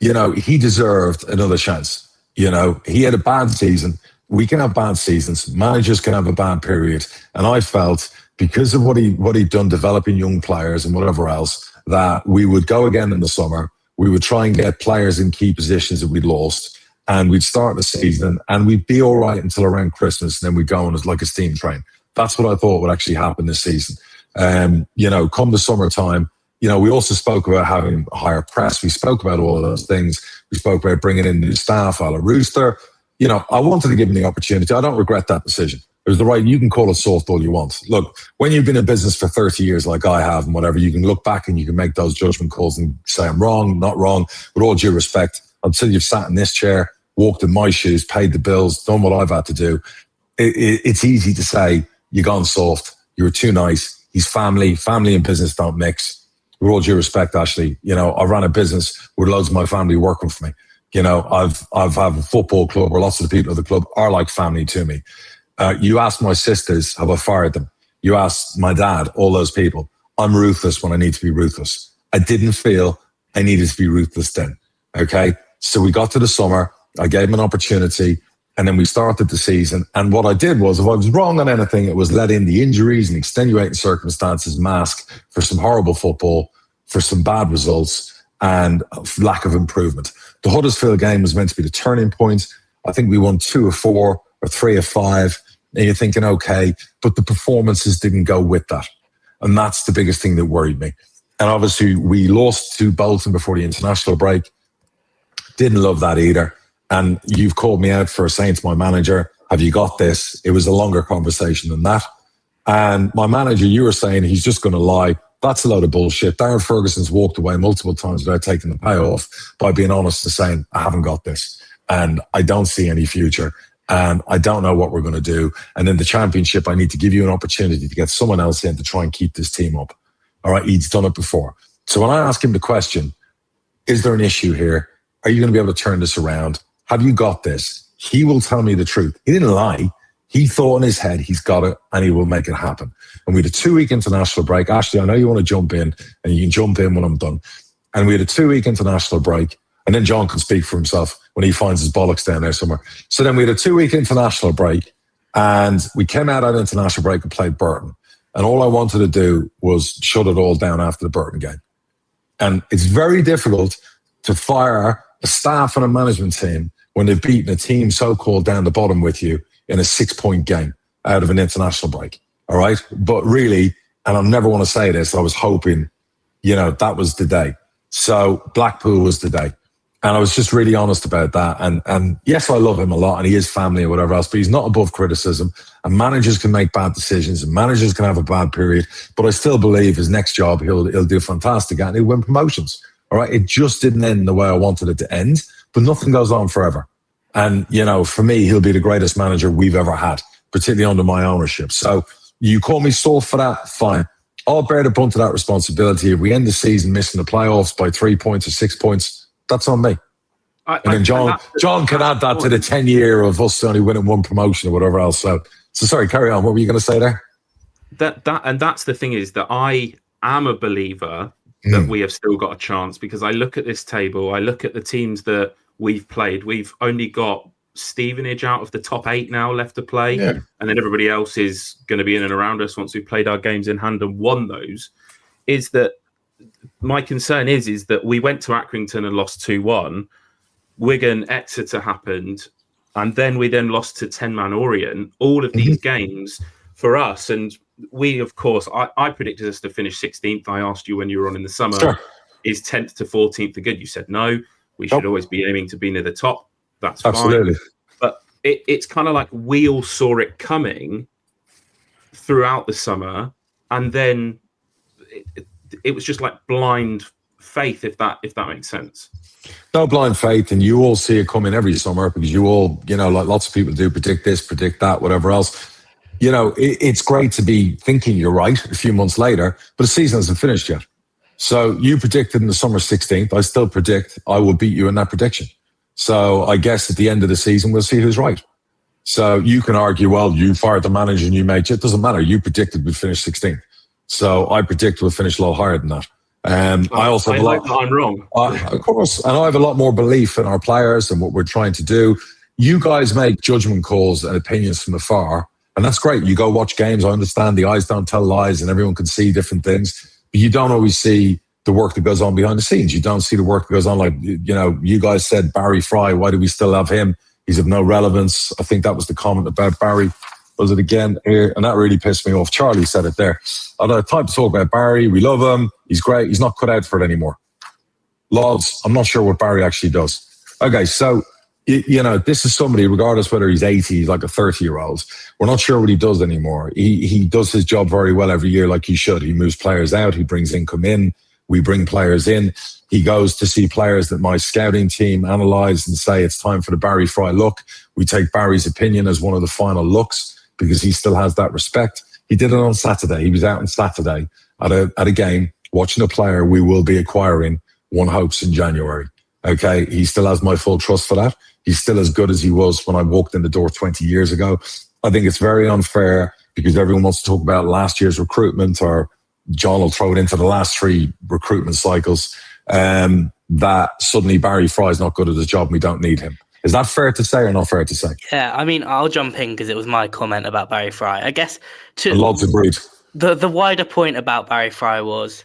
he deserved another chance. He had a bad season. We can have bad seasons. Managers can have a bad period. And I felt because of what he'd done developing young players and whatever else, that we would go again in the summer. We would try and get players in key positions that we'd lost. And we'd start the season and we'd be all right until around Christmas. And then we'd go on as like a steam train. That's what I thought would actually happen this season. Come the summertime, we also spoke about having a higher press. We spoke about all of those things. We spoke about bringing in new staff, a la Rooster. I wanted to give him the opportunity. I don't regret that decision. It was the right, you can call it soft all you want. Look, when you've been in business for 30 years like I have and whatever, you can look back and you can make those judgment calls and say, I'm wrong, not wrong, with all due respect, until you've sat in this chair, walked in my shoes, paid the bills, done what I've had to do. It's easy to say, you're gone soft, you were too nice, he's family and business don't mix. With all due respect, Ashley, I ran a business with loads of my family working for me. I've a football club where lots of the people of the club are like family to me. You ask my sisters, have I fired them? You ask my dad, all those people. I'm ruthless when I need to be ruthless. I didn't feel I needed to be ruthless then. Okay. So we got to the summer. I gave him an opportunity and then we started the season. And what I did was, if I was wrong on anything, it was let in the injuries and extenuating circumstances mask for some horrible football, for some bad results and lack of improvement. The Huddersfield game was meant to be the turning point. I think we won 2 of 4 or 3 of 5. And you're thinking, okay, but the performances didn't go with that. And that's the biggest thing that worried me. And obviously we lost to Bolton before the international break. Didn't love that either. And you've called me out for saying to my manager, have you got this? It was a longer conversation than that. And my manager, you were saying he's just going to lie. That's a load of bullshit. Darren Ferguson's walked away multiple times without taking the payoff by being honest and saying, I haven't got this. And I don't see any future. And I don't know what we're going to do. And in the championship, I need to give you an opportunity to get someone else in to try and keep this team up. All right. He's done it before. So when I ask him the question, is there an issue here? Are you going to be able to turn this around? Have you got this? He will tell me the truth. He didn't lie. He thought in his head, he's got it and he will make it happen. And we had a 2-week international break. Ashley, I know you want to jump in and you can jump in when I'm done. And we had a 2-week international break. And then John can speak for himself when he finds his bollocks down there somewhere. So then we had a 2-week international break and we came out on international break and played Burton. And all I wanted to do was shut it all down after the Burton game. And it's very difficult to fire a staff and a management team when they've beaten a team so-called down the bottom with you in a 6-point game out of an international break. All right. But really, and I never want to say this, I was hoping, that was the day. So Blackpool was the day. And I was just really honest about that. And yes, I love him a lot and he is family or whatever else, but he's not above criticism. And managers can make bad decisions and managers can have a bad period. But I still believe his next job, he'll do fantastic and he'll win promotions. All right. It just didn't end the way I wanted it to end, but nothing goes on forever. And, for me, he'll be the greatest manager we've ever had, particularly under my ownership. So you call me sore for that, fine. I'll bear the brunt of that responsibility. If we end the season missing the playoffs by 3 points or 6 points, that's on me. And then John can add that to the 10-year of us only winning one promotion or whatever else. So sorry, carry on. What were you going to say there? That's the thing, is that I am a believer that we have still got a chance, because I look at this table, I look at the teams that we've played. We've only got Stevenage out of the top 8 now left to play, and then everybody else is going to be in and around us once we've played our games in hand and won those. Is that my concern is that we went to Accrington and lost 2-1. Wigan, Exeter happened, and then we lost to 10-man Orient. All of these games for us, and we, of course, I predicted us to finish 16th. I asked you when you were on in the summer, is 10th to 14th the good? You said no, we should always be aiming to be near the top. That's absolutely fine. But it's kind of like we all saw it coming throughout the summer, and then it was just like blind faith, if that makes sense. No blind faith, and you all see it coming every summer because you all, like lots of people do, predict this, predict that, whatever else. It's great to be thinking you're right a few months later, but the season hasn't finished yet. So you predicted in the summer 16th. I still predict I will beat you in that prediction. So I guess at the end of the season, we'll see who's right. So you can argue, well, you fired the manager and you made it. Doesn't matter. You predicted we'd finish 16th. So I predict we'll finish a lot higher than that. I also I'm wrong. Of course. And I have a lot more belief in our players and what we're trying to do. You guys make judgment calls and opinions from afar. And that's great. You go watch games. I understand the eyes don't tell lies and everyone can see different things. But you don't always see the work that goes on behind the scenes. You don't see the work that goes on. Like, you guys said Barry Fry, why do we still have him? He's of no relevance. I think that was the comment about Barry. Was it again here? And that really pissed me off. Charlie said it there. I don't have time to talk about Barry. We love him. He's great. He's not cut out for it anymore. Lads, I'm not sure what Barry actually does. Okay, so, this is somebody, regardless whether he's 80, he's like a 30-year-old. We're not sure what he does anymore. He does his job very well every year like he should. He moves players out. He brings income in. We bring players in. He goes to see players that my scouting team analyse and say it's time for the Barry Fry look. We take Barry's opinion as one of the final looks because he still has that respect. He did it on Saturday. He was out on Saturday at a game watching a player we will be acquiring, one hopes, in January. Okay, he still has my full trust for that. He's still as good as he was when I walked in the door 20 years ago. I think it's very unfair because everyone wants to talk about last year's recruitment, or John will throw it into the last 3 recruitment cycles, that suddenly Barry Fry's not good at his job and we don't need him. Is that fair to say or not fair to say? Yeah, I mean, I'll jump in because it was my comment about Barry Fry. I guess lots agreed. The wider point about Barry Fry was,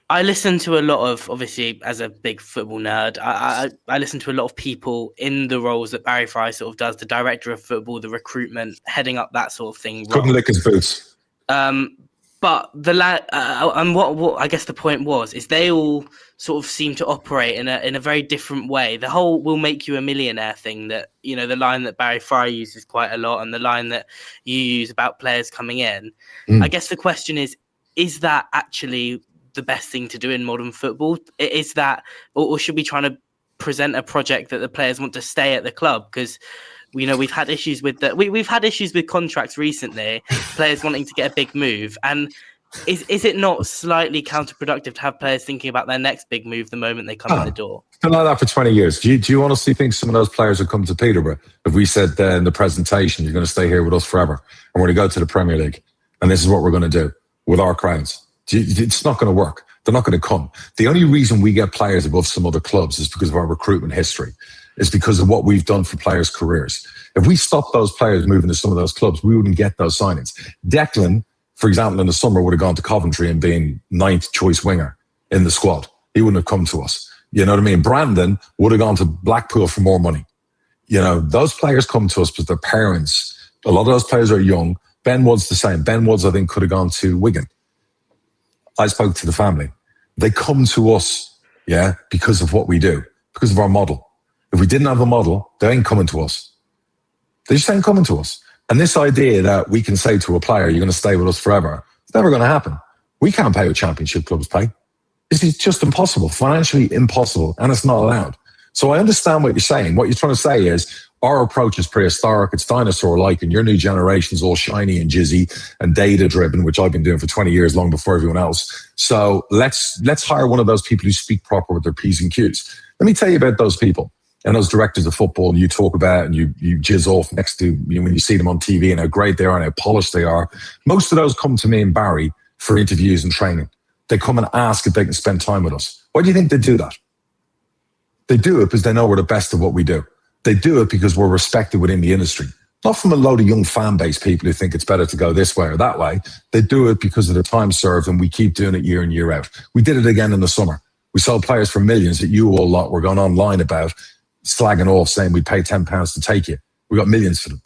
I listen to a lot of, obviously, as a big football nerd, I listen to a lot of people in the roles that Barry Fry sort of does, the director of football, the recruitment, heading up that sort of thing. Couldn't lick his boots. But and what I guess the point was, is they all sort of seem to operate in a very different way. The whole "will make you a millionaire" thing, that, the line that Barry Fry uses quite a lot, and the line that you use about players coming in. I guess the question is that actually the best thing to do in modern football? Is that, or should we try to present a project that the players want to stay at the club? Because we've had issues with that. We've had issues with contracts recently, players wanting to get a big move. And is it not slightly counterproductive to have players thinking about their next big move the moment they come in the door? Been like that for 20 years. Do you honestly think some of those players would come to Peterborough if we said in the presentation, you're going to stay here with us forever and we're going to go to the Premier League and this is what we're going to do with our crowds? It's not going to work. They're not going to come. The only reason we get players above some other clubs is because of our recruitment history. It's because of what we've done for players' careers. If we stopped those players moving to some of those clubs, we wouldn't get those signings. Declan for example, in the summer would have gone to Coventry and been 9th choice winger in the squad. He wouldn't have come to us. You know what I mean? Brandon would have gone to Blackpool for more money. You know, those players come to us because their parents, a lot of those players are young. Ben Wood's the same. Ben Woods, I think, could have gone to Wigan. I spoke to the family. They come to us, yeah, because of what we do, because of our model. If we didn't have a model, they ain't coming to us. They just ain't coming to us. And this idea that we can say to a player, you're going to stay with us forever, it's never going to happen. We can't pay what championship clubs pay. It's just impossible, financially impossible, and it's not allowed. So I understand what you're saying. What you're trying to say is our approach is prehistoric, it's dinosaur-like, and your new generation's all shiny and jizzy and data-driven, which I've been doing for 20 years, long before everyone else. So let's hire one of those people who speak proper with their P's and Q's. Let me tell you about those people and those directors of football and you talk about and you jizz off next to when you see them on TV and how great they are and how polished they are. Most of those come to me and Barry for interviews and training. They come and ask if they can spend time with us. Why do you think they do that? They do it because they know we're the best at what we do. They do it because we're respected within the industry. Not from a load of young fan base people who think it's better to go this way or that way. They do it because of the time served and we keep doing it year in, year out. We did it again in the summer. We sold players for millions that you all lot were going online about, slagging off, saying we'd pay £10 to take you. We got millions for them.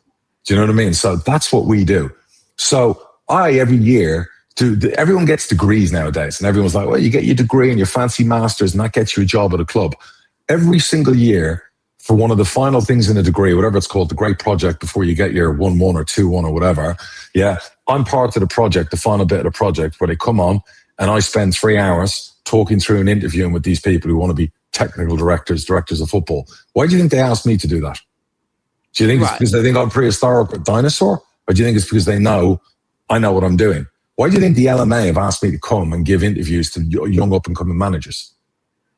Do you know what I mean? So that's what we do. So every year, everyone gets degrees nowadays and everyone's like, well, you get your degree and your fancy masters and that gets you a job at a club. Every single year for one of the final things in a degree, whatever it's called, the great project before you get your 1-1 or 2-1 or whatever. Yeah. I'm part of the project, the final bit of the project where they come on and I spend 3 hours talking through and interviewing with these people who want to be technical directors of football. Why do you think they asked me to do that? Do you think it's because they think I'm prehistoric or dinosaur? Or do you think it's because they know I know what I'm doing? Why do you think the LMA have asked me to come and give interviews to young up-and-coming managers?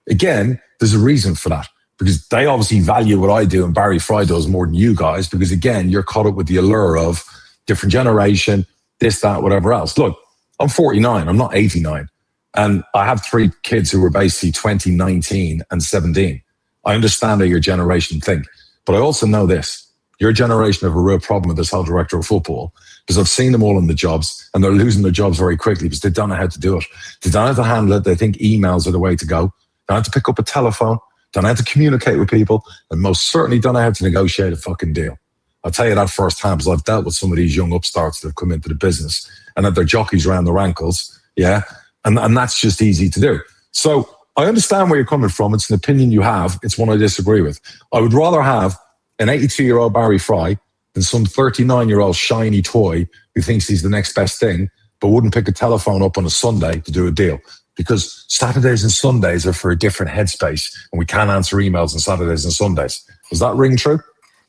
Again, there's a reason for that. Because they obviously value what I do and Barry Fry does more than you guys. Because again, you're caught up with the allure of different generation, this, that, whatever else. Look, I'm 49. I'm not 89. And I have 3 kids who were basically 20, 19, and 17. I understand how your generation think. But I also know this. Your generation have a real problem with this whole director of football. Because I've seen them all in the jobs and they're losing their jobs very quickly because they don't know how to do it. They don't know how to handle it. They think emails are the way to go. They don't have to pick up a telephone. Don't know how to communicate with people, and most certainly don't know how to negotiate a fucking deal. I'll tell you that firsthand because I've dealt with some of these young upstarts that have come into the business and have their jockeys around their ankles, yeah? And that's just easy to do. So I understand where you're coming from. It's an opinion you have. It's one I disagree with. I would rather have an 82-year-old Barry Fry than some 39-year-old shiny toy who thinks he's the next best thing but wouldn't pick a telephone up on a Sunday to do a deal. Because Saturdays and Sundays are for a different headspace and we can't answer emails on Saturdays and Sundays. Does that ring true?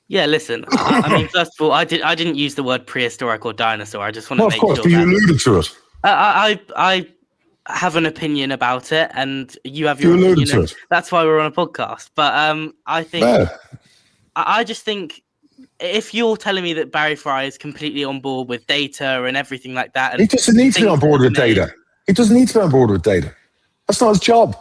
Yeah, listen, I mean, first of all, I didn't use the word prehistoric or dinosaur. I just want to make sure. Of course, but you alluded to it. I have an opinion about it and you have your opinion. To it. That's why we're on a podcast. But I think, I just think if you're telling me that Barry Fry is completely on board with data and everything like that. And he doesn't need to be on board with data. He doesn't need to be on board with data. That's not his job.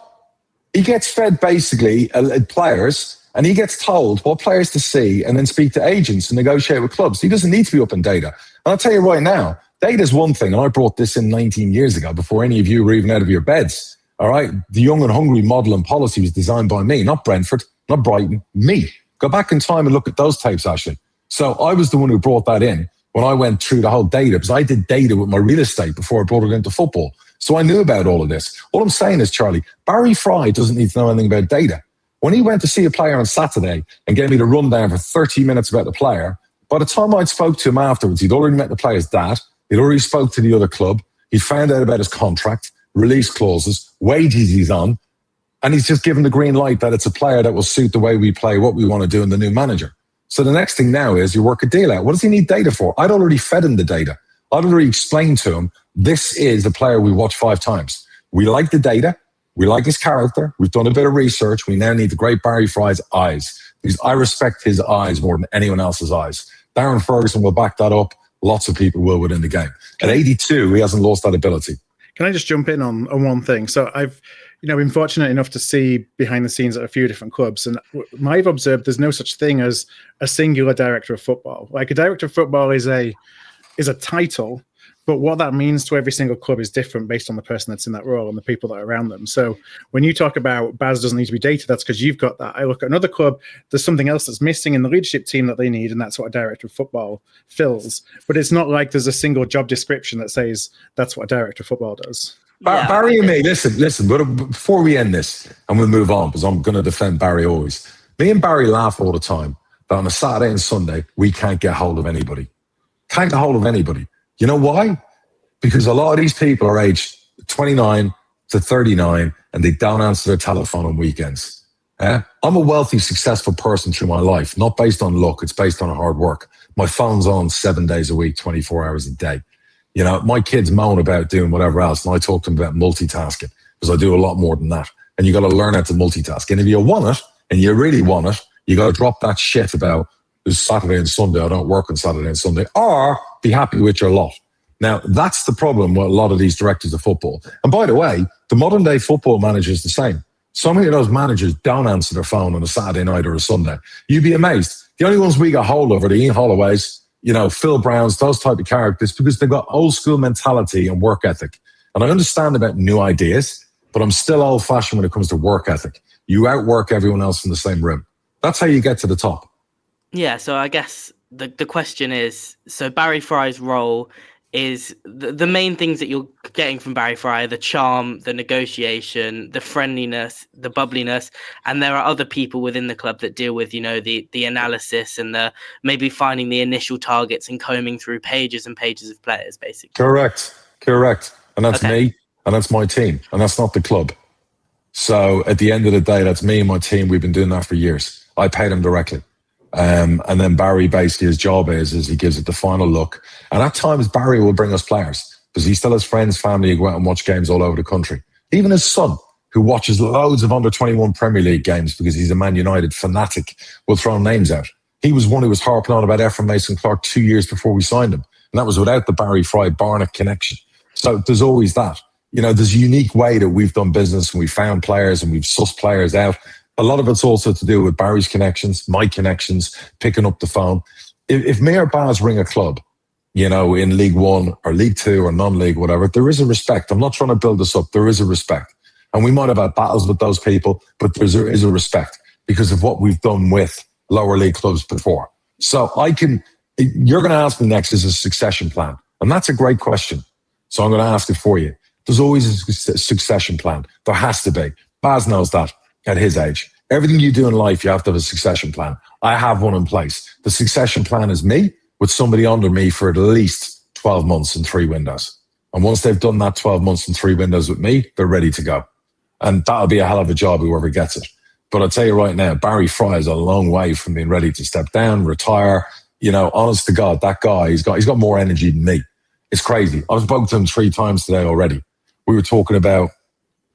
He gets fed basically players and he gets told what players to see and then speak to agents and negotiate with clubs. He doesn't need to be up in data. And I'll tell you right now, data is one thing. And I brought this in 19 years ago before any of you were even out of your beds. All right. The young and hungry model and policy was designed by me, not Brentford, not Brighton, me. Go back in time and look at those tapes, Ashley. So I was the one who brought that in when I went through the whole data because I did data with my real estate before I brought it into football. So I knew about all of this. All I'm saying is, Charlie, Barry Fry doesn't need to know anything about data. When he went to see a player on Saturday and gave me the rundown for 30 minutes about the player, by the time I'd spoke to him afterwards, he'd already met the player's dad. He'd already spoke to the other club. He'd found out about his contract, release clauses, wages he's on, and he's just given the green light that it's a player that will suit the way we play, what we want to do, and the new manager. So the next thing now is you work a deal out. What does he need data for? I'd already fed him the data. I'd already explained to him, this is the player we watch 5 times. We like the data. We like his character. We've done a bit of research. We now need the great Barry Fry's eyes because I respect his eyes more than anyone else's eyes. Darren Ferguson will back that up. Lots of people will within the game. At 82, he hasn't lost that ability. Can I just jump in on one thing? So I've been fortunate enough to see behind the scenes at a few different clubs, and I've observed there's no such thing as a singular director of football. Like a director of football is a title, But what that means to every single club is different based on the person that's in that role and the people that are around them. So when you talk about Baz doesn't need to be data, that's because you've got that. I look at another club, there's something else that's missing in the leadership team that they need, and that's what a director of football fills. But it's not like there's a single job description that says that's what a director of football does. Barry and me, listen, but before we end this, and we'll move on, because I'm going to defend Barry always. Me and Barry laugh all the time that on a Saturday and Sunday, we can't get hold of anybody. Can't get hold of anybody. You know why? Because a lot of these people are aged 29 to 39 and they don't answer their telephone on weekends. I'm a wealthy, successful person through my life, not based on luck. It's based on hard work. My phone's on 7 days a week, 24 hours a day. You know, my kids moan about doing whatever else, and I talk to them about multitasking because I do a lot more than that. And you got to learn how to multitask. And if you want it and you really want it, you got to drop that shit about this Saturday and Sunday. I don't work on Saturday and Sunday, or be happy with your lot. Now, that's the problem with a lot of these directors of football. And by the way, the modern day football manager is the same. So many of those managers don't answer their phone on a Saturday night or a Sunday. You'd be amazed. The only ones we got hold of are the Ian Holloways, you know, Phil Browns, those type of characters, because they've got old school mentality and work ethic. And I understand about new ideas, but I'm still old fashioned when it comes to work ethic. You outwork everyone else in the same room. That's how you get to the top. Yeah, so I guess the question is, so Barry Fry's role is the main things that you're getting from Barry Fry, the charm, the negotiation, the friendliness, the bubbliness, and there are other people within the club that deal with, you know, the analysis and the maybe finding the initial targets and combing through pages and pages of players, basically. Correct. And that's me, and that's my team, and that's not the club. So at the end of the day, that's me and my team. We've been doing that for years. I pay them directly. And then Barry, basically his job is he gives it the final look. And at times Barry will bring us players because he still has friends, family who go out and watch games all over the country. Even his son, who watches loads of under 21 Premier League games because he's a Man United fanatic, will throw names out. He was one who was harping on about Ephraim Mason-Clark 2 years before we signed him. And that was without the Barry Fry Barnett connection. So there's always that. You know, there's a unique way that we've done business and we've found players and we've sussed players out. A lot of it's also to do with Barry's connections, my connections, picking up the phone. If me or Baz ring a club, you know, in League One or League Two or non-league, whatever, there is a respect. I'm not trying to build this up. There is a respect. And we might have had battles with those people, but there is a respect because of what we've done with lower league clubs before. So you're going to ask me next is a succession plan. And that's a great question. So I'm going to ask it for you. There's always a succession plan. There has to be. Baz knows that. At his age, everything you do in life, you have to have a succession plan. I have one in place. The succession plan is me with somebody under me for at least 12 months and 3 windows. And once they've done that 12 months and 3 windows with me, they're ready to go. And that'll be a hell of a job, whoever gets it. But I'll tell you right now, Barry Fry is a long way from being ready to step down, retire. You know, honest to God, that guy, he's got more energy than me. It's crazy. I've spoken to him 3 times today already. We were talking about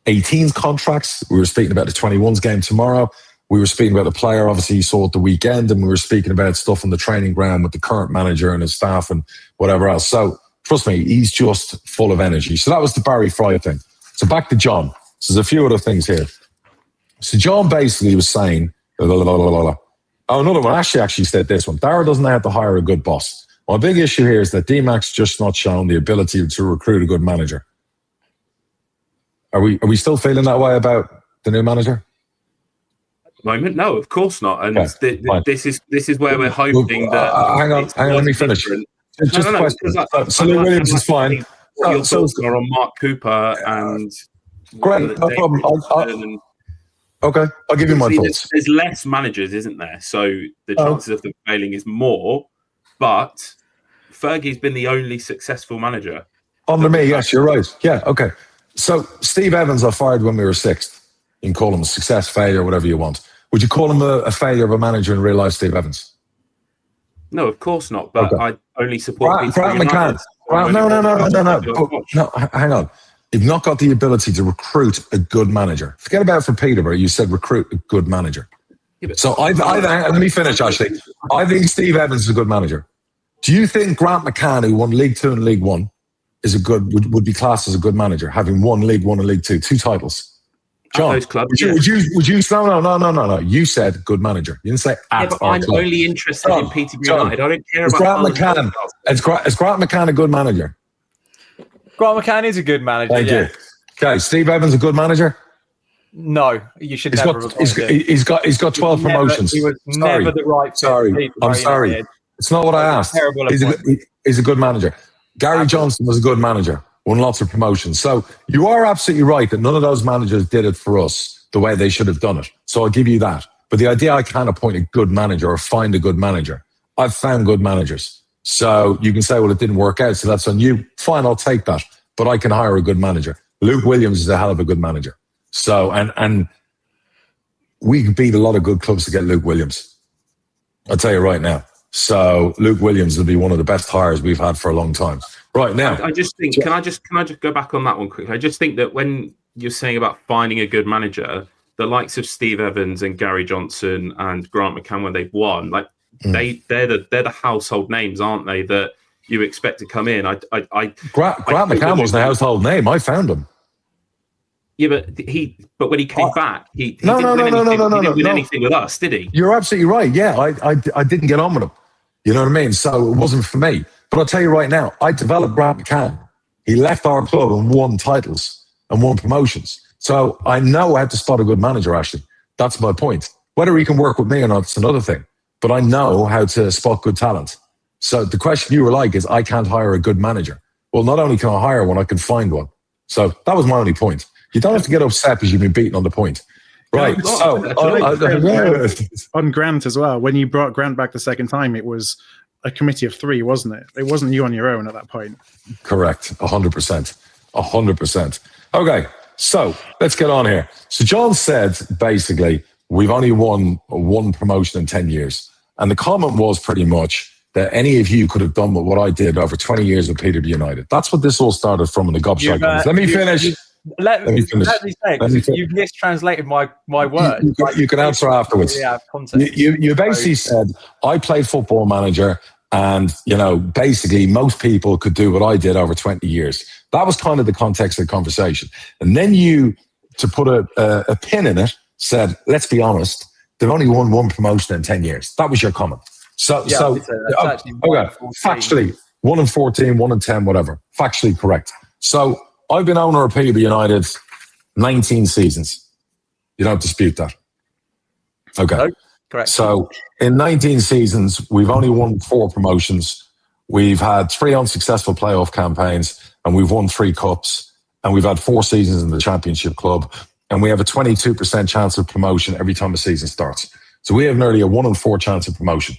18s contracts. We were speaking about the 21s game tomorrow. We were speaking about the player, obviously you saw at the weekend, and we were speaking about stuff on the training ground with the current manager and his staff and whatever else. So trust me, he's just full of energy. So that was the Barry Fry thing. So back to John. So there's a few other things here. So John basically was saying, oh, another one actually said this one. Darragh doesn't know how to hire a good boss. My big issue here is that D-Mac's just not shown the ability to recruit a good manager. Are we still feeling that way about the new manager? At the moment, no, of course not. And this is where we're hoping that. Hang on, let me finish. Just a question. So Lou Williams is fine. What your thoughts are on Mark Cooper and great, no problem. Okay, I'll give you my thoughts. There's less managers, isn't there? So the chances of them failing is more. But Fergie's been the only successful manager. Under me, yes, you're right. Yeah, okay. So Steve Evans I fired when we were 6th. You can call him a success, failure, whatever you want. Would you call him a failure of a manager in real life, Steve Evans? No, of course not. But okay. I only support Grant McCann. No, hang on. You've not got the ability to recruit a good manager. Forget about for Peterborough. You said recruit a good manager. Yeah, so let me finish, actually. I think Steve Evans is a good manager. Do you think Grant McCann, who won League 2 and League 1, would be classed as a good manager, having won League 1 and League 2, 2 titles? John, would you? No. You said good manager. You didn't say at but I'm club. Only interested in Peterborough United. I don't care about Grant McCann. Is Grant McCann a good manager? Grant McCann is a good manager. Thank you. Okay, Steve Evans a good manager? No, you should never. He's got 12 promotions. He was never the right fit. Sorry, I'm sorry. United. It's not what I asked. He's a good manager. Gary Johnson was a good manager. Won lots of promotions. So you are absolutely right that none of those managers did it for us the way they should have done it. So I'll give you that. But the idea I can't appoint a good manager or find a good manager. I've found good managers. So you can say, well, it didn't work out, so that's on you. Fine, I'll take that. But I can hire a good manager. Luke Williams is a hell of a good manager. So, and we beat a lot of good clubs to get Luke Williams. I'll tell you right now. So Luke Williams will be one of the best hires we've had for a long time. Right now, I just think, can I just go back on that one quickly? I just think that when you're saying about finding a good manager, the likes of Steve Evans and Gary Johnson and Grant McCann, when they've won, like they're the household names, aren't they? That you expect to come in. Grant McCann wasn't a household name. I found him. Yeah, but when he came back, he didn't win anything with us, did he? You're absolutely right. Yeah, I didn't get on with him. You know what I mean? So it wasn't for me. But I'll tell you right now, I developed Grant McCann. He left our club and won titles and won promotions. So I know how to spot a good manager, Ashley. That's my point. Whether he can work with me or not, it's another thing. But I know how to spot good talent. So the question you were like is, I can't hire a good manager. Well, not only can I hire one, I can find one. So that was my only point. You don't have to get upset because you've been beaten on the point. Right. On Grant as well, when you brought Grant back the second time, it was a committee of 3, wasn't it? It wasn't you on your own at that point. Correct. 100%. 100%. Okay. So let's get on here. So John said, basically, we've only won one promotion in 10 years. And the comment was pretty much that any of you could have done what I did over 20 years with Peterborough United. That's what this all started from in the gobshite. Let me finish. Let me say, because you've mistranslated my words. You can answer afterwards. You basically said, I played Football Manager and, basically most people could do what I did over 20 years. That was kind of the context of the conversation. And then you, to put a pin in it, said, let's be honest, they've only won one promotion in 10 years. That was your comment. Factually, 1 in 14, 1 in 10, whatever. Factually correct. So I've been owner of Peterborough United 19 seasons. You don't dispute that. Okay. No, correct. So in 19 seasons, we've only won 4 promotions. We've had 3 unsuccessful playoff campaigns and we've won 3 cups and we've had 4 seasons in the championship club and we have a 22% chance of promotion every time a season starts. So we have nearly a 1 in 4 chance of promotion.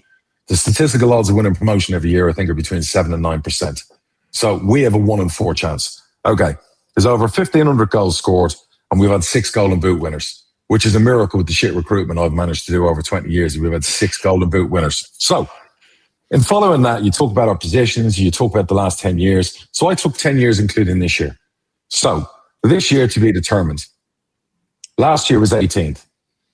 The statistical odds of winning promotion every year, I think, are between 7 and 9%. So we have a 1 in 4 chance. Okay. There's over 1,500 goals scored and we've had 6 Golden Boot winners, which is a miracle with the shit recruitment I've managed to do over 20 years. We've had 6 Golden Boot winners. So in following that, you talk about our positions, you talk about the last 10 years. So I took 10 years, including this year. So this year to be determined. Last year was 18th.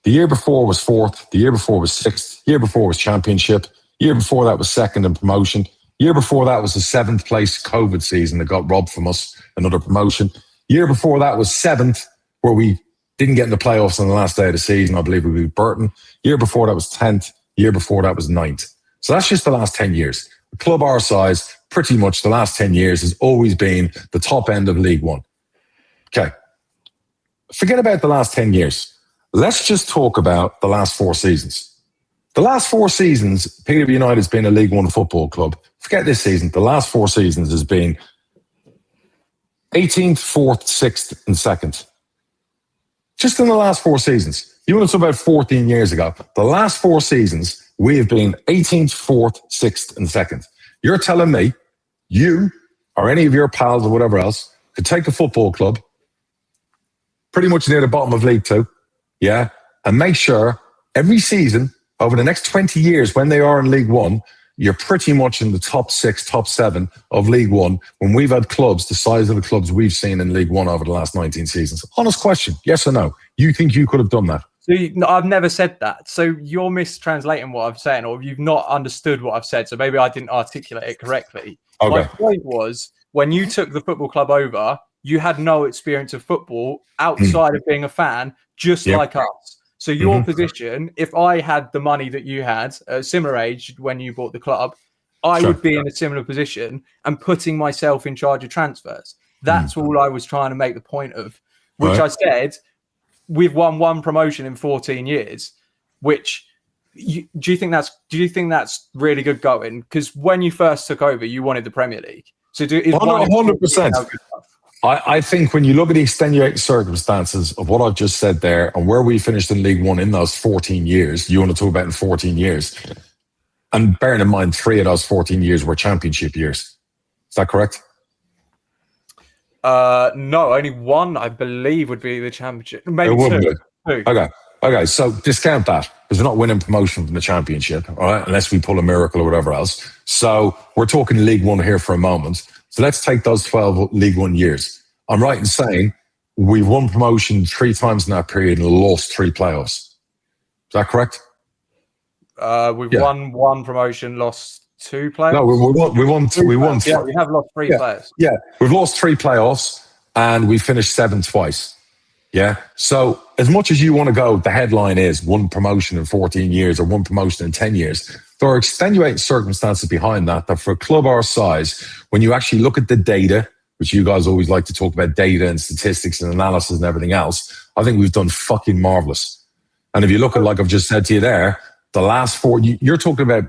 The year before was 4th. The year before was 6th. The year before was championship. Year before that was 2nd in promotion. Year before that was the 7th place COVID season that got robbed from us, another promotion. Year before that was 7th, where we didn't get in the playoffs on the last day of the season. I believe we beat Burton. Year before that was 10th. Year before that was 9th. So that's just the last 10 years. A club our size, pretty much the last 10 years has always been the top end of League One. Okay. Forget about the last 10 years. Let's just talk about the last 4 seasons. The last 4 seasons, Peterborough United has been a League One football club. Forget this season. The last 4 seasons has been 18th, 4th, 6th, and 2nd. Just in the last 4 seasons. You want to talk about 14 years ago. The last 4 seasons, we have been 18th, 4th, 6th, and 2nd. You're telling me you or any of your pals or whatever else could take a football club pretty much near the bottom of League 2, yeah, and make sure every season over the next 20 years when they are in League 1, you're pretty much in the top 6, top 7 of League 1 when we've had clubs the size of the clubs we've seen in League 1 over the last 19 seasons. Honest question, yes or no? You think you could have done that? So I've never said that. So you're mistranslating what I'm saying, or you've not understood what I've said. So maybe I didn't articulate it correctly. Okay. My point was, when you took the football club over, you had no experience of football outside of being a fan, just like us. So your position, if I had the money that you had at a similar age when you bought the club, I would be in a similar position and putting myself in charge of transfers. That's all I was trying to make the point of, which I said, we've won one promotion in 14 years, which do you think that's really good going? Because when you first took over, you wanted the Premier League. So 100%. I think when you look at the extenuating circumstances of what I've just said there and where we finished in League One in those 14 years, you want to talk about in 14 years, and bearing in mind 3 of those 14 years were championship years. Is that correct? No, only one, I believe, would be the championship. Maybe two. Okay, so discount that because we're not winning promotion from the championship, all right, unless we pull a miracle or whatever else. So we're talking League One here for a moment. So let's take those 12 League One years. I'm right in saying we've won promotion 3 times in that period and lost 3 playoffs. Is that correct? We've won 1 promotion, lost 2 playoffs. No, we won. Yeah, we have lost 3 players. Yeah, we've lost 3 playoffs and we finished 7th twice. Yeah. So as much as you want to go, the headline is 1 promotion in 14 years or 1 promotion in 10 years. There are extenuating circumstances behind that for a club our size, when you actually look at the data, which you guys always like to talk about data and statistics and analysis and everything else, I think we've done fucking marvelous. And if you look at, like I've just said to you there, the last 4, you're talking about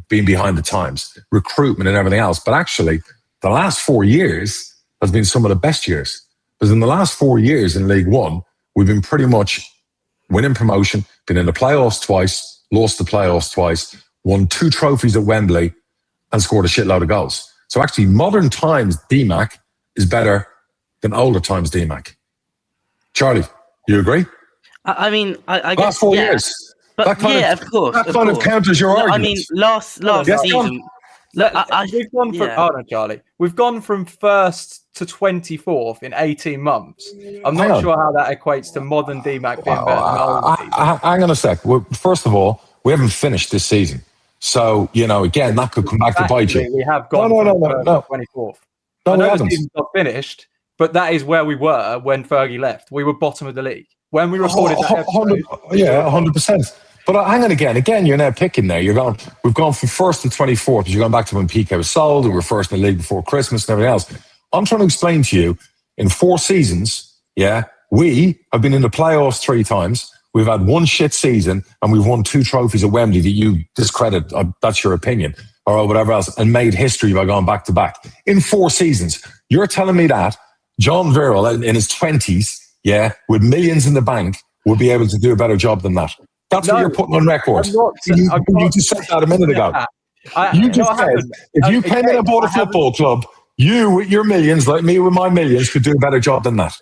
being behind the times, recruitment and everything else. But actually, the last 4 years has been some of the best years. Because in the last 4 years in League One, we've been pretty much winning promotion, been in the playoffs twice, lost the playoffs twice, won 2 trophies at Wembley, and scored a shitload of goals. So actually, modern times DMAC is better than older times DMAC. Charlie, you agree? I mean, I guess last 4 years. But of course. That kind of counters your argument. I mean, last season. We've gone from Charlie. We've gone from 1st to 24th in 18 months. I'm not sure how that equates to modern DMAC being better than old season. Hang on a sec. Well, first of all, we haven't finished this season. So, again, that could come back to bite you. We have gone from 24th. No, I we know haven't. the season's not finished, but that is where we were when Fergie left. We were bottom of the league. When we recorded that episode. 100%. But hang on again, you're now picking there. We've gone from 1st to 24th because you're going back to when PK was sold. We were first in the league before Christmas and everything else. I'm trying to explain to you, in 4 seasons, we have been in the playoffs 3 times. We've had 1 shit season and we've won 2 trophies at Wembley that you discredit. That's your opinion or whatever else, and made history by going back to back. In 4 seasons, you're telling me that John Virrell in his 20s, with millions in the bank, would be able to do a better job than that. That's what you're putting on record. You just said that a minute ago. You just said, if you came in and bought a football club, you with your millions, like me with my millions, could do a better job than that.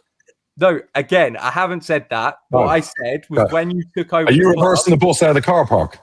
No, again, I haven't said that. What I said was when you took over. Are you reversing the bus out of the car park?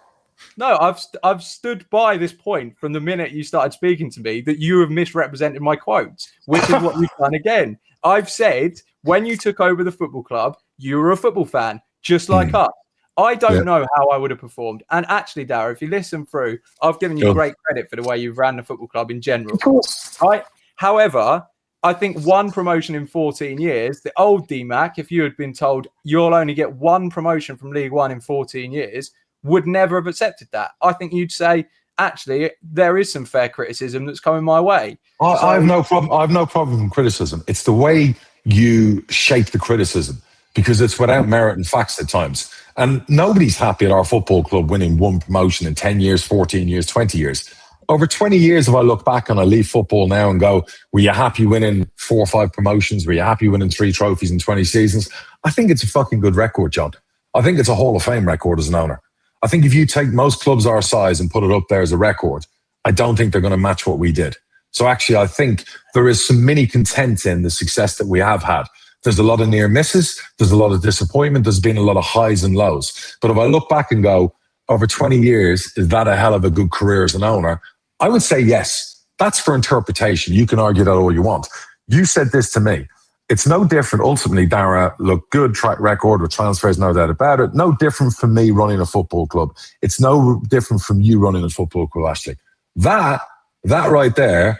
No, I've stood by this point from the minute you started speaking to me that you have misrepresented my quotes, which is what you've done again. I've said when you took over the football club, you were a football fan, just like us. I don't know how I would have performed. And actually, Darragh, if you listen through, I've given you great credit for the way you've ran the football club in general. Of course. Right? However, I think 1 promotion in 14 years, the old DMAC, if you had been told you'll only get 1 promotion from League One in 14 years, would never have accepted that. I think you'd say, actually, there is some fair criticism that's coming my way. I have no problem. I have no problem with criticism. It's the way you shape the criticism, because it's without merit and facts at times. And nobody's happy at our football club winning 1 promotion in 10 years, 14 years, 20 years. Over 20 years, if I look back and I leave football now and go, were you happy winning 4 or 5 promotions? Were you happy winning 3 trophies in 20 seasons? I think it's a fucking good record, John. I think it's a Hall of Fame record as an owner. I think if you take most clubs our size and put it up there as a record, I don't think they're going to match what we did. So actually, I think there is some mini content in the success that we have had. There's a lot of near misses. There's a lot of disappointment. There's been a lot of highs and lows. But if I look back and go, over 20 years, is that a hell of a good career as an owner? I would say yes. That's for interpretation. You can argue that all you want. You said this to me. It's no different. Ultimately, Darragh, look, good track record with transfers, no doubt about it. No different from me running a football club. It's no different from you running a football club, Ashley. That right there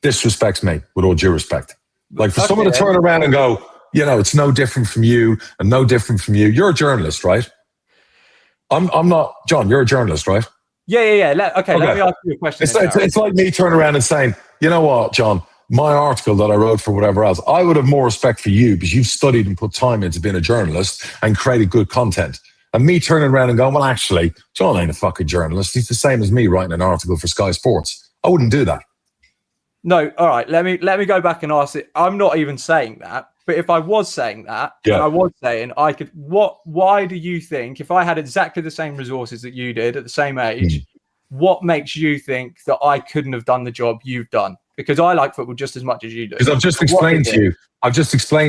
disrespects me, with all due respect. Like for someone to turn around and go, it's no different from you and no different from you. You're a journalist, right? I'm not. John, you're a journalist, right? Yeah. Let me ask you a question. It's like me turning around and saying, you know what, John, my article that I wrote for whatever else, I would have more respect for you because you've studied and put time into being a journalist and created good content. And me turning around and going, well, actually, John ain't a fucking journalist. He's the same as me writing an article for Sky Sports. I wouldn't do that. No, all right. Let me go back and ask it. I'm not even saying that. But if I was saying that, and I was saying I could, why do you think, if I had exactly the same resources that you did at the same age, what makes you think that I couldn't have done the job you've done? Because I like football just as much as you do. Because I've just explained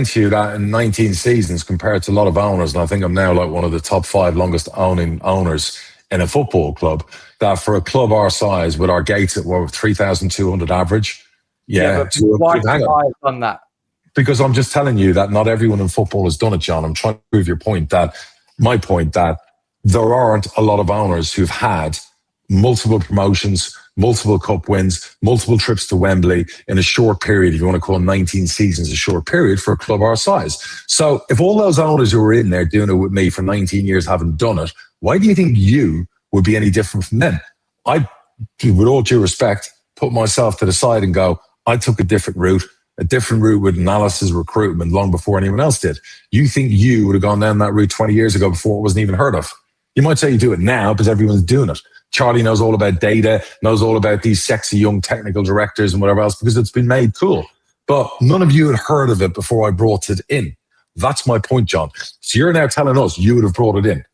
to you that in 19 seasons compared to a lot of owners, and I think I'm now like one of the top 5 longest owning owners in a football club, that for a club our size with our gates at 3,200 average. But why have I done that? Because I'm just telling you that not everyone in football has done it, John. I'm trying to prove my point that there aren't a lot of owners who've had multiple promotions, multiple cup wins, multiple trips to Wembley in a short period. If you want to call 19 seasons a short period for a club our size. So if all those owners who were in there doing it with me for 19 years haven't done it, why do you think you would be any different from them? I, with all due respect, put myself to the side and go, I took a different route with analysis, recruitment, long before anyone else did. You think you would have gone down that route 20 years ago before it wasn't even heard of? You might say you do it now because everyone's doing it. Charlie knows all about data, knows all about these sexy young technical directors and whatever else because it's been made cool. But none of you had heard of it before I brought it in. That's my point, John. So you're now telling us you would have brought it in.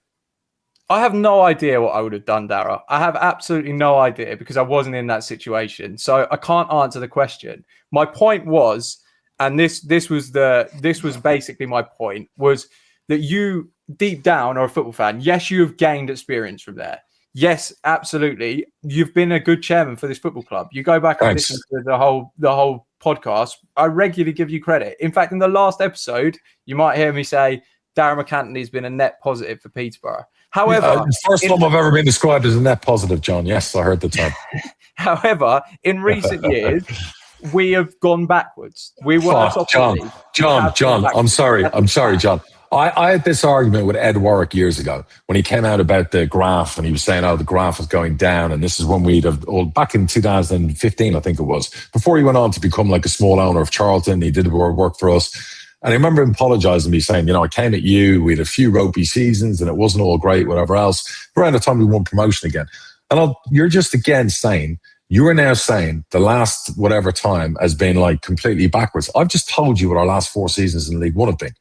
I have no idea what I would have done, Darragh. I have absolutely no idea because I wasn't in that situation. So I can't answer the question. My point was, and this was basically my point, was that you deep down are a football fan. Yes, you have gained experience from there. Yes, absolutely. You've been a good chairman for this football club. You go back and listen to the whole podcast. I regularly give you credit. In fact, in the last episode, you might hear me say Darragh MacAnthony has been a net positive for Peterborough. However, the first time I've ever been described as a net positive, John. Yes, I heard the term. However, in recent years, we have gone backwards. We were John. I'm sorry, John. I had this argument with Ed Warwick years ago when he came out about the graph and he was saying, the graph was going down. And this is when back in 2015, I think it was, before he went on to become like a small owner of Charlton. He did work for us. And I remember him apologizing to me saying, I came at you, we had a few ropey seasons and it wasn't all great, whatever else. Around the time we won promotion again. And you're just again saying, you are now saying the last whatever time has been like completely backwards. I've just told you what our last 4 seasons in League One have been.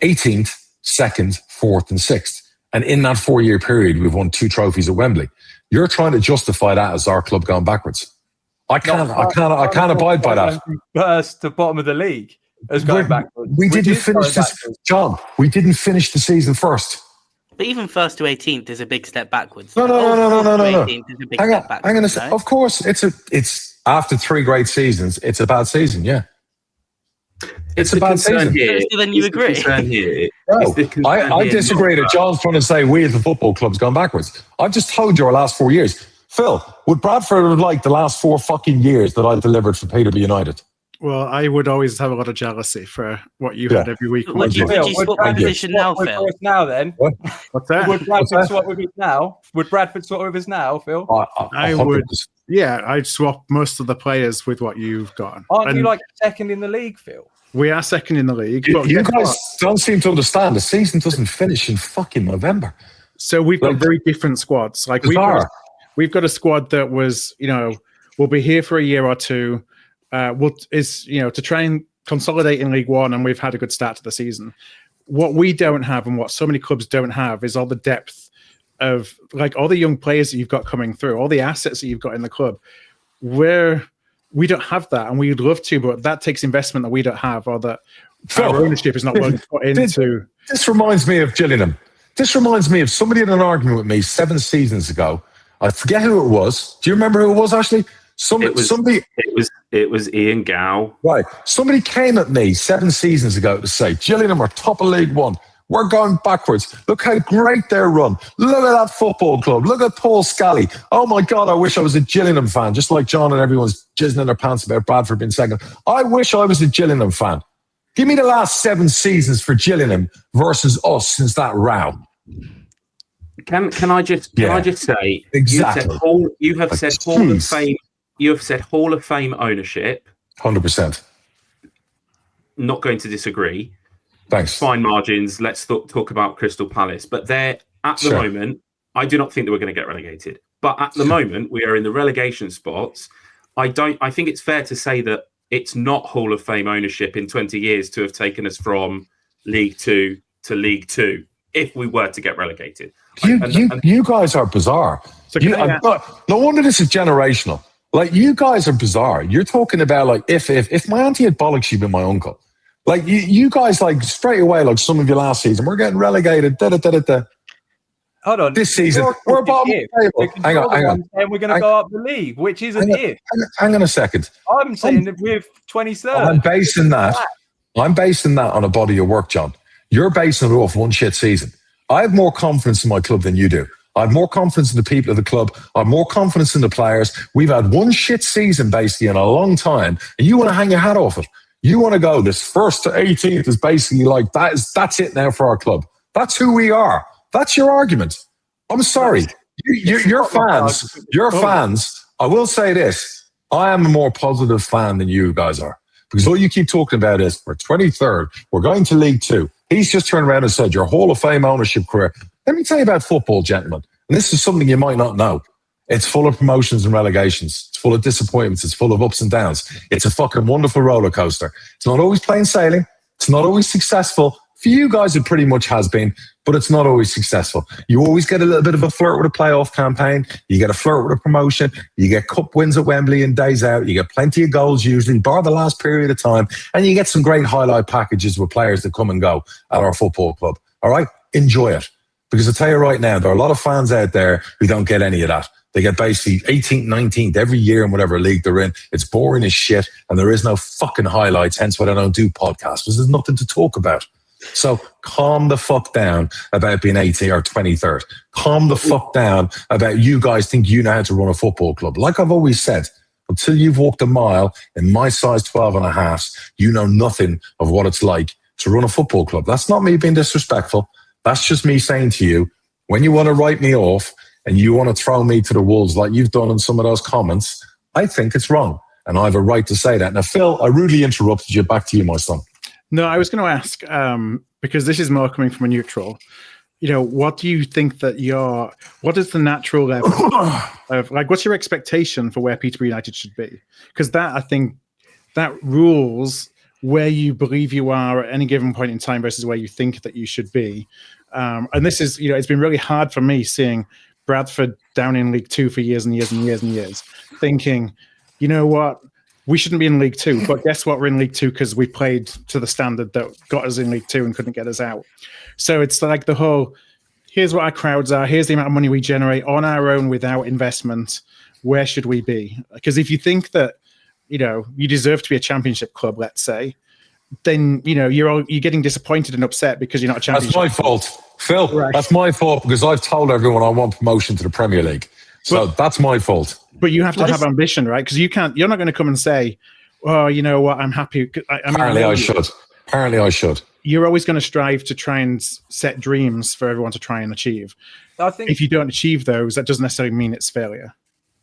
18th, 2nd, 4th and 6th. And in that 4-year period, we've won 2 trophies at Wembley. You're trying to justify that as our club going backwards. I can't abide by that. First to bottom of the league. Going backwards. We didn't finish this, John. We didn't finish the season first. But even 1st to 18th is a big step backwards. No. 18th is a big step backwards. Hang on a second. Of course, it's after 3 great seasons. It's a bad season. Yeah, it's a bad season. So then you agree? I disagree that John's trying to say we as a football club's gone backwards. I've just told you our last 4 years. Phil, would Bradford have liked the last 4 fucking years that I delivered for Peterborough United? Well, I would always have a lot of jealousy for what you had every week. Would you swap position now, Phil? Now then, what's that? Would Bradford swap with us now? Would Bradford swap with us now, Phil? I would. Yeah, I'd swap most of the players with what you've got. Aren't you like second in the league, Phil? We are second in the league. You guys don't seem to understand. The season doesn't finish in fucking November. So we've got very different squads. Like we've got a squad that was, will be here for a year or two. To try and consolidate in League One, and we've had a good start to the season. What we don't have, and what so many clubs don't have, is all the depth of like all the young players that you've got coming through, all the assets that you've got in the club. We don't have that, and we'd love to, but that takes investment that we don't have, or that our ownership is not willing to put into. This reminds me of Gillingham. This reminds me of somebody had an argument with me 7 seasons ago. I forget who it was. Do you remember who it was, Ashley? It was Ian Gow. Right. Somebody came at me 7 seasons ago to say, Gillingham are top of League One. We're going backwards. Look how great they're run. Look at that football club. Look at Paul Scally. Oh my God, I wish I was a Gillingham fan, just like John and everyone's jizzing in their pants about Bradford being second. I wish I was a Gillingham fan. Give me the last 7 seasons for Gillingham versus us since that row. Can I just say, exactly. You have said Hall of Fame ownership. 100%. Not going to disagree. Thanks. Fine margins. Let's talk about Crystal Palace. But they're, at the moment, I do not think that we're going to get relegated. But at the moment, we are in the relegation spots. I think it's fair to say that it's not Hall of Fame ownership in 20 years to have taken us from League Two to League Two if we were to get relegated. You guys are bizarre. So no wonder this is generational. Like, you guys are bizarre. You're talking about, like, if my auntie had bollocks, she'd been my uncle. Like, you guys, like, straight away, like some of you last season, we're getting relegated. Hold on. This season, we're bottom of the table. Hang on. And we're going to go up the league, which is an if. Hang on a second. I'm saying that we're 23rd. I'm basing that on a body of work, John. You're basing it off one shit season. I have more confidence in my club than you do. I have more confidence in the people of the club. I have more confidence in the players. We've had one shit season, basically, in a long time, and you want to hang your hat off it. You want to go, this 1st to 18th is basically like, that's it now for our club. That's who we are. That's your argument. I'm sorry. Your fans, I will say this. I am a more positive fan than you guys are. Because all you keep talking about is, we're 23rd, we're going to League Two. He's just turned around and said, your Hall of Fame ownership career. Let me tell you about football, gentlemen. And this is something you might not know. It's full of promotions and relegations. It's full of disappointments. It's full of ups and downs. It's a fucking wonderful roller coaster. It's not always plain sailing. It's not always successful. For you guys, it pretty much has been, but it's not always successful. You always get a little bit of a flirt with a playoff campaign. You get a flirt with a promotion. You get cup wins at Wembley and days out. You get plenty of goals usually, bar the last period of time. And you get some great highlight packages with players that come and go at our football club. All right? Enjoy it. Because I tell you right now, there are a lot of fans out there who don't get any of that. They get basically 18th, 19th every year in whatever league they're in. It's boring as shit, and there is no fucking highlights, hence why I don't do podcasts, because there's nothing to talk about. So calm the fuck down about being 18th or 23rd. Calm the fuck down about you guys think you know how to run a football club. Like I've always said, until you've walked a mile in my size 12 and a half, you know nothing of what it's like to run a football club. That's not me being disrespectful. That's just me saying to you, when you want to write me off and you want to throw me to the wolves like you've done in some of those comments, I think it's wrong. And I have a right to say that. Now, Phil, I rudely interrupted you. Back to you, my son. No, I was going to ask, because this is more coming from a neutral, what do you think that what is the natural level of, like, what's your expectation for where Peterborough United should be? Because I think that rules where you believe you are at any given point in time versus where you think that you should be. And this is, it's been really hard for me seeing Bradford down in League Two for years and years and years and years, thinking, you know what, we shouldn't be in League Two, but guess what? We're in League Two because we played to the standard that got us in League Two and couldn't get us out. So it's like the whole, here's what our crowds are, here's the amount of money we generate on our own without investment. Where should we be? Because if you think that, you deserve to be a championship club, let's say, then, you're getting disappointed and upset because you're not a championship. That's my fault. Phil, right. That's my fault because I've told everyone I want promotion to the Premier League. So that's my fault. But you have to have ambition, right? Because you're not going to come and say, oh, you know what, I'm happy. Apparently I should. You're always going to strive to try and set dreams for everyone to try and achieve. I think if you don't achieve those, that doesn't necessarily mean it's failure.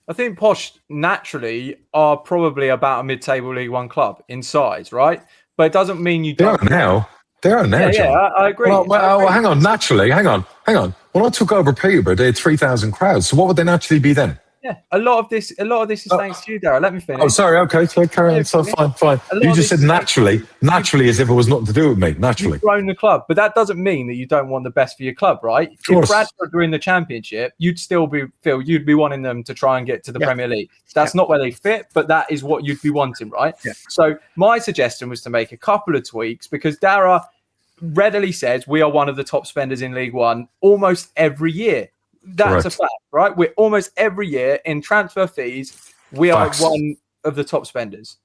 I think Posh naturally are probably about a mid-table League One club in size, right? But it doesn't mean you don't. They are now, John. Yeah, I agree. Well, hang on. Naturally, hang on. When I took over Peterborough, they had 3,000 crowds. So what would they naturally be then? Yeah, a lot of this is thanks to you, Darragh. Let me finish. Oh, sorry. Okay, so carry on. So fine. You just said naturally as if it was nothing to do with me. Naturally, you've grown the club, but that doesn't mean that you don't want the best for your club, right? If Bradford were in the Championship, you'd still be wanting them to try and get to the Premier League. That's not where they fit, but that is what you'd be wanting, right? Yeah. So my suggestion was to make a couple of tweaks because Darragh readily says we are one of the top spenders in League One almost every year. That's a fact, right? We're almost every year in transfer fees. We are one of the top spenders.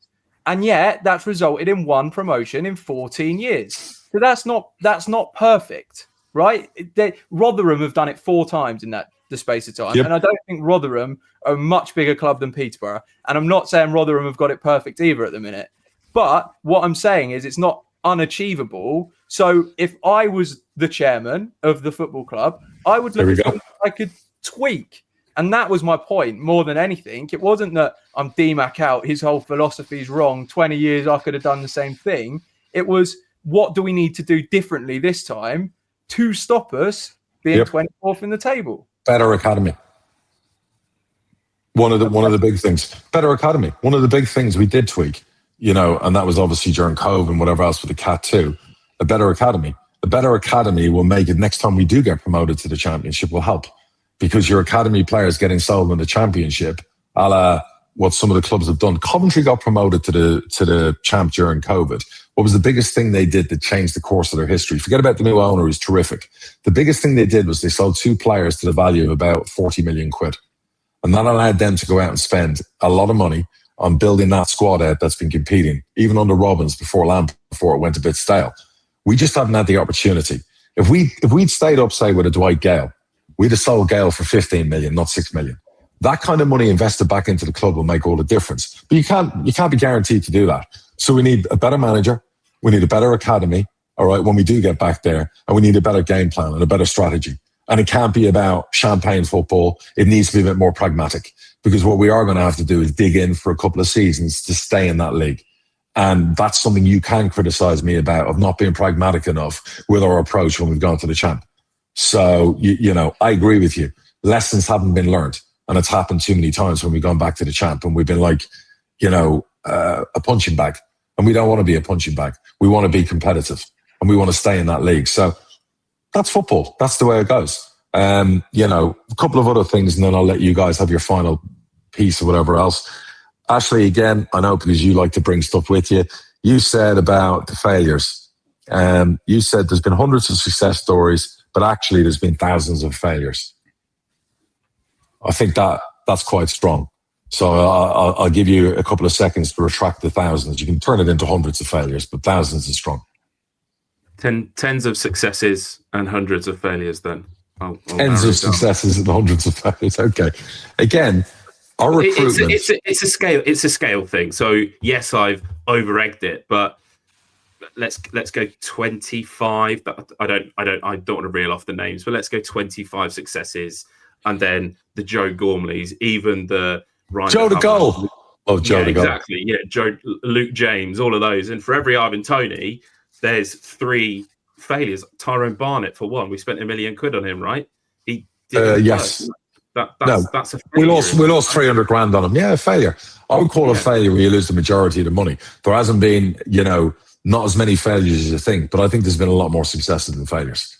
And yet that's resulted in one promotion in 14 years. So that's not perfect, right? Rotherham have done it 4 times in the space of time. Yep. And I don't think Rotherham are a much bigger club than Peterborough. And I'm not saying Rotherham have got it perfect either at the minute. But what I'm saying is it's not unachievable. So if I was the chairman of the football club, I would look at something I could tweak And that was my point more than anything. It wasn't that I'm DMAC out, his whole philosophy is wrong. 20 years, I could have done the same thing. It was, what do we need to do differently this time to stop us being 24th in the table? Better academy. One of the big things. Better academy. One of the big things we did tweak, and that was obviously during COVID and whatever else with the Cat 2. A better academy. A better academy will make it next time we do get promoted to the championship will help, because your academy players getting sold in the championship, a la what some of the clubs have done. Coventry got promoted to the champ during COVID. What was the biggest thing they did that changed the course of their history? Forget about the new owner, who's terrific. The biggest thing they did was they sold 2 players to the value of about 40 million quid. And that allowed them to go out and spend a lot of money on building that squad out that's been competing, even under Robbins before it went a bit stale. We just haven't had the opportunity. If we'd stayed up, say, with a Dwight Gale, we'd have sold Gale for 15 million, not 6 million. That kind of money invested back into the club will make all the difference. But you can't be guaranteed to do that. So we need a better manager. We need a better academy, all right, when we do get back there. And we need a better game plan and a better strategy. And it can't be about champagne football. It needs to be a bit more pragmatic, because what we are going to have to do is dig in for a couple of seasons to stay in that league. And that's something you can criticize me about, of not being pragmatic enough with our approach when we've gone to the champ. So, I agree with you. Lessons haven't been learned. And it's happened too many times when we've gone back to the champ and we've been like, a punching bag. And we don't want to be a punching bag. We want to be competitive and we want to stay in that league. So that's football. That's the way it goes. A couple of other things, and then I'll let you guys have your final piece or whatever else. Ashley, again, I know because you like to bring stuff with you. You said about the failures. You said there's been hundreds of success stories, but actually there's been thousands of failures. I think that's quite strong. So I'll give you a couple of seconds to retract the thousands. You can turn it into hundreds of failures, but thousands is strong. Tens of successes and hundreds of failures then. Tens of successes and hundreds of failures. Okay. Again, our recruitment... It's a scale thing. So yes, I've over-egged it, but let's go 25. I don't want to reel off the names, but let's go 25 successes, and then the Joe Gormleys, even the Ryan Joe the goal. Oh, Joe the goal. Exactly. Yeah, Luke James, all of those, and for every Ivan Toney, there's 3 failures. Tyrone Barnett, for one, we spent £1 million on him, right? He did. Yes. That's a failure. We lost 300 grand on him. Yeah, a failure. I would call a failure where you lose the majority of the money. There hasn't been, not as many failures as you think, but I think there's been a lot more successes than failures.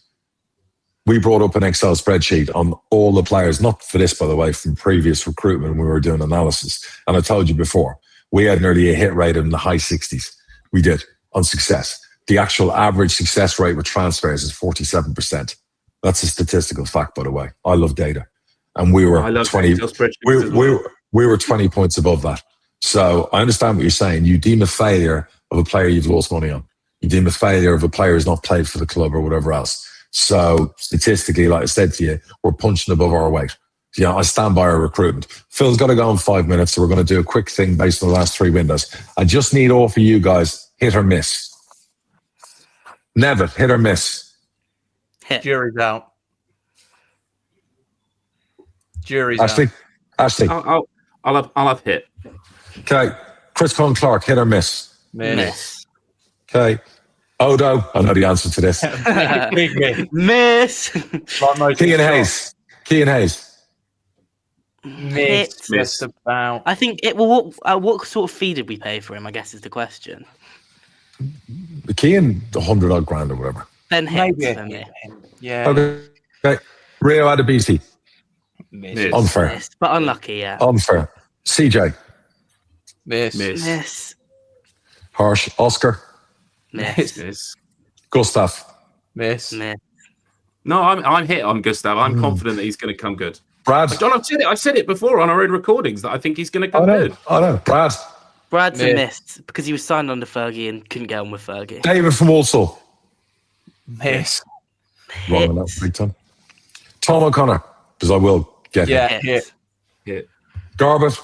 We brought up an Excel spreadsheet on all the players, not for this, by the way, from previous recruitment when we were doing analysis. And I told you before, we had nearly a hit rate in the high 60s. We did on success. The actual average success rate with transfers is 47%. That's a statistical fact, by the way. I love data. And we were 20. We were 20 points above that. So I understand what you're saying. You deem a failure of a player you've lost money on. You deem a failure of a player who's not played for the club or whatever else. So statistically, like I said to you, we're punching above our weight. I stand by our recruitment. Phil's got to go in 5 minutes, so we're going to do a quick thing based on the last 3 windows. I just need all for you guys, hit or miss. Never hit or miss. Hit. Jury's out. Ashley. I'll have hit. Okay. Chris Conn Clark, hit or miss? Miss. Okay. Odo, I know the answer to this. Big miss. Kean Hayes. Miss. Just about. I think it. Well, what sort of fee did we pay for him? I guess is the question. Kean, 100 odd grand or whatever. Then hit. Yeah. Okay. Rio Adebisi. Miss. Unfair. Miss, but unlucky. Yeah. Unfair. CJ. Miss. Harsh. Oscar. Miss. Gustav. Miss. No, I'm hit on Gustav. I'm confident that he's going to come good. Brad. John, I've said it before on our own recordings that I think he's going to come good. I know. Brad's a miss because he was signed under Fergie and couldn't get on with Fergie. David from Walsall. Miss. Wrong on that big time. Tom O'Connor, because I will get him. Hit. Garbutt.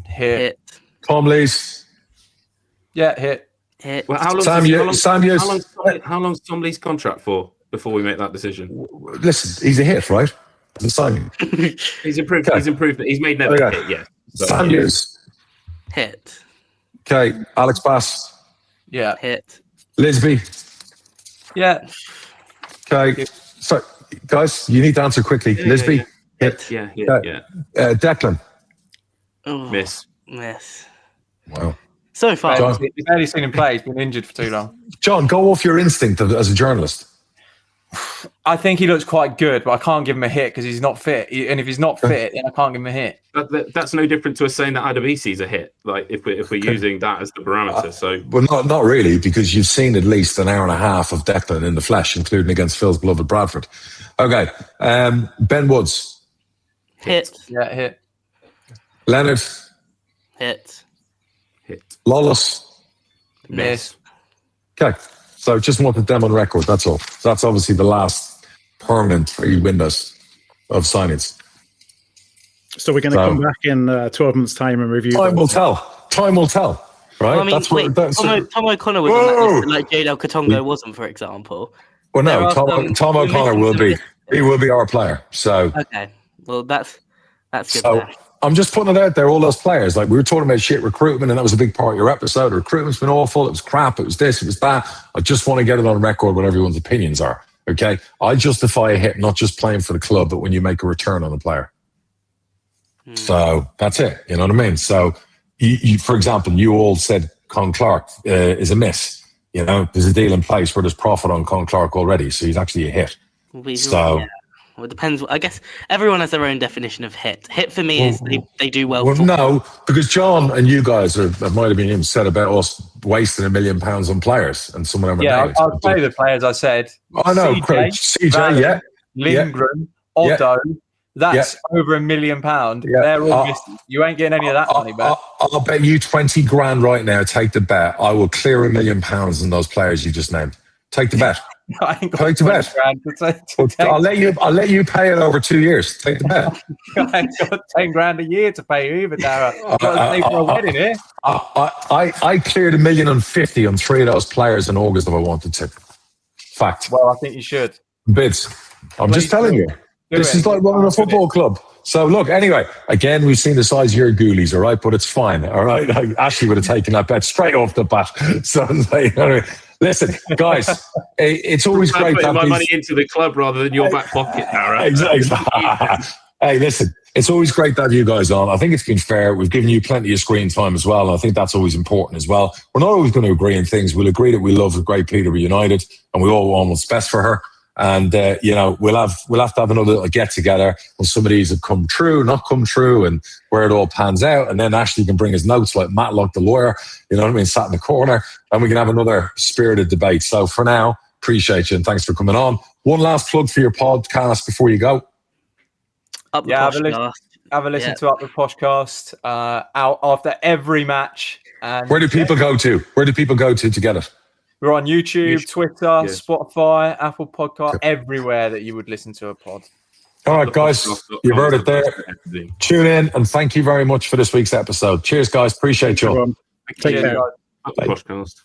Hit. Tom Lees. Yeah, hit. Well, how long's Tom Lee's contract for before we make that decision? Listen, he's a hit, right? The signing. He's improved. Okay. He's improved. He's made never hit yet. Sanders. Hit. Okay. Alex Bass. Yeah. Hit. Lisby. Yeah. Okay. So, guys, you need to answer quickly. Lisby. Hit. Yeah. Declan. Oh, Miss. Wow. So far. John. You've barely seen him play. He's been injured for too long. John, go off your instinct as a journalist. I think he looks quite good, but I can't give him a hit because he's not fit. And if he's not fit, then I can't give him a hit. That's no different to us saying that Adebisi's a hit. Like if we're using that as the parameter. So Well, not really, because you've seen at least an hour and a half of Declan in the flesh, including against Phil's beloved Bradford. Okay. Ben Woods. Hit. Yeah, hit. Leonard. Hit. Lawless. Miss. Okay. So just wanted them on record. That's all. So that's obviously the last permanent 3 windows of signings. So we're going to come back in 12 months' time and review. Time will tell. Time will tell. Right? Well, I mean, Tom O'Connor was on that list, like Jadel Katongo wasn't, for example. Well, no, Tom O'Connor will be. He will be our player. So okay. Well, that's good. So there. I'm just putting it out there. All those players, like we were talking about shit recruitment, and that was a big part of your episode. Recruitment's been awful. It was crap. It was this. It was that. I just want to get it on record what everyone's opinions are. Okay, I justify a hit, not just playing for the club, but when you make a return on a player. So that's it. You know what I mean? So, you, for example, you all said Con Clark is a miss. You know, there's a deal in place where there's profit on Con Clark already, so he's actually a hit. So. Yeah. Well, it depends. I guess everyone has their own definition of hit. Hit for me is they do well. Well, no, because John and you guys might have been him said about us wasting £1 million on players, and some of them are Yeah, names. I'll tell you the players I said. I know, CJ, Valley, Lindgren, Otto. That's over £1 million. They're all missing. You ain't getting any of that money back. I'll bet you 20 grand right now. Take the bet. I will clear £1 million on those players you just named. Take the bet. I ain't got Take the bet. I'll let you pay it over 2 years. Take the bet. I ain't got 10 grand a year to pay you either, Darragh. I've got to pay for a wedding here. I cleared £1,050,000 on 3 of those players in August if I wanted to. Fact. Well, I think you should. Bids. I'm just telling you. This is like running a football club. So look, anyway, again, we've seen the size of your ghoulies, all right, but it's fine, all right. Ashley would have taken that bet straight off the bat. So anyway, listen, guys, it's always great to have my money into the club rather than your back pocket, Darragh. Exactly. Hey, listen, it's always great to have you guys on. I think it's been fair. We've given you plenty of screen time as well. And I think that's always important as well. We're not always going to agree on things. We'll agree that we love the great Peterborough United and we all want what's best for her. And, we'll have to have another little get together when some of these have come true, not come true, and where it all pans out. And then Ashley can bring his notes like Matlock, the lawyer, you know what I mean, sat in the corner, and we can have another spirited debate. So for now, appreciate you and thanks for coming on. One last plug for your podcast before you go. Up the Poshcast. Have a listen to Up The Poshcast out after every match. And where do people go to? Where do people go to get it? We're on YouTube, Twitter, Spotify, Apple Podcast, everywhere that you would listen to a pod. All right, guys, you've heard it there. Tune in and thank you very much for this week's episode. Cheers, guys. Appreciate you all. Take care. Up the Poshcast.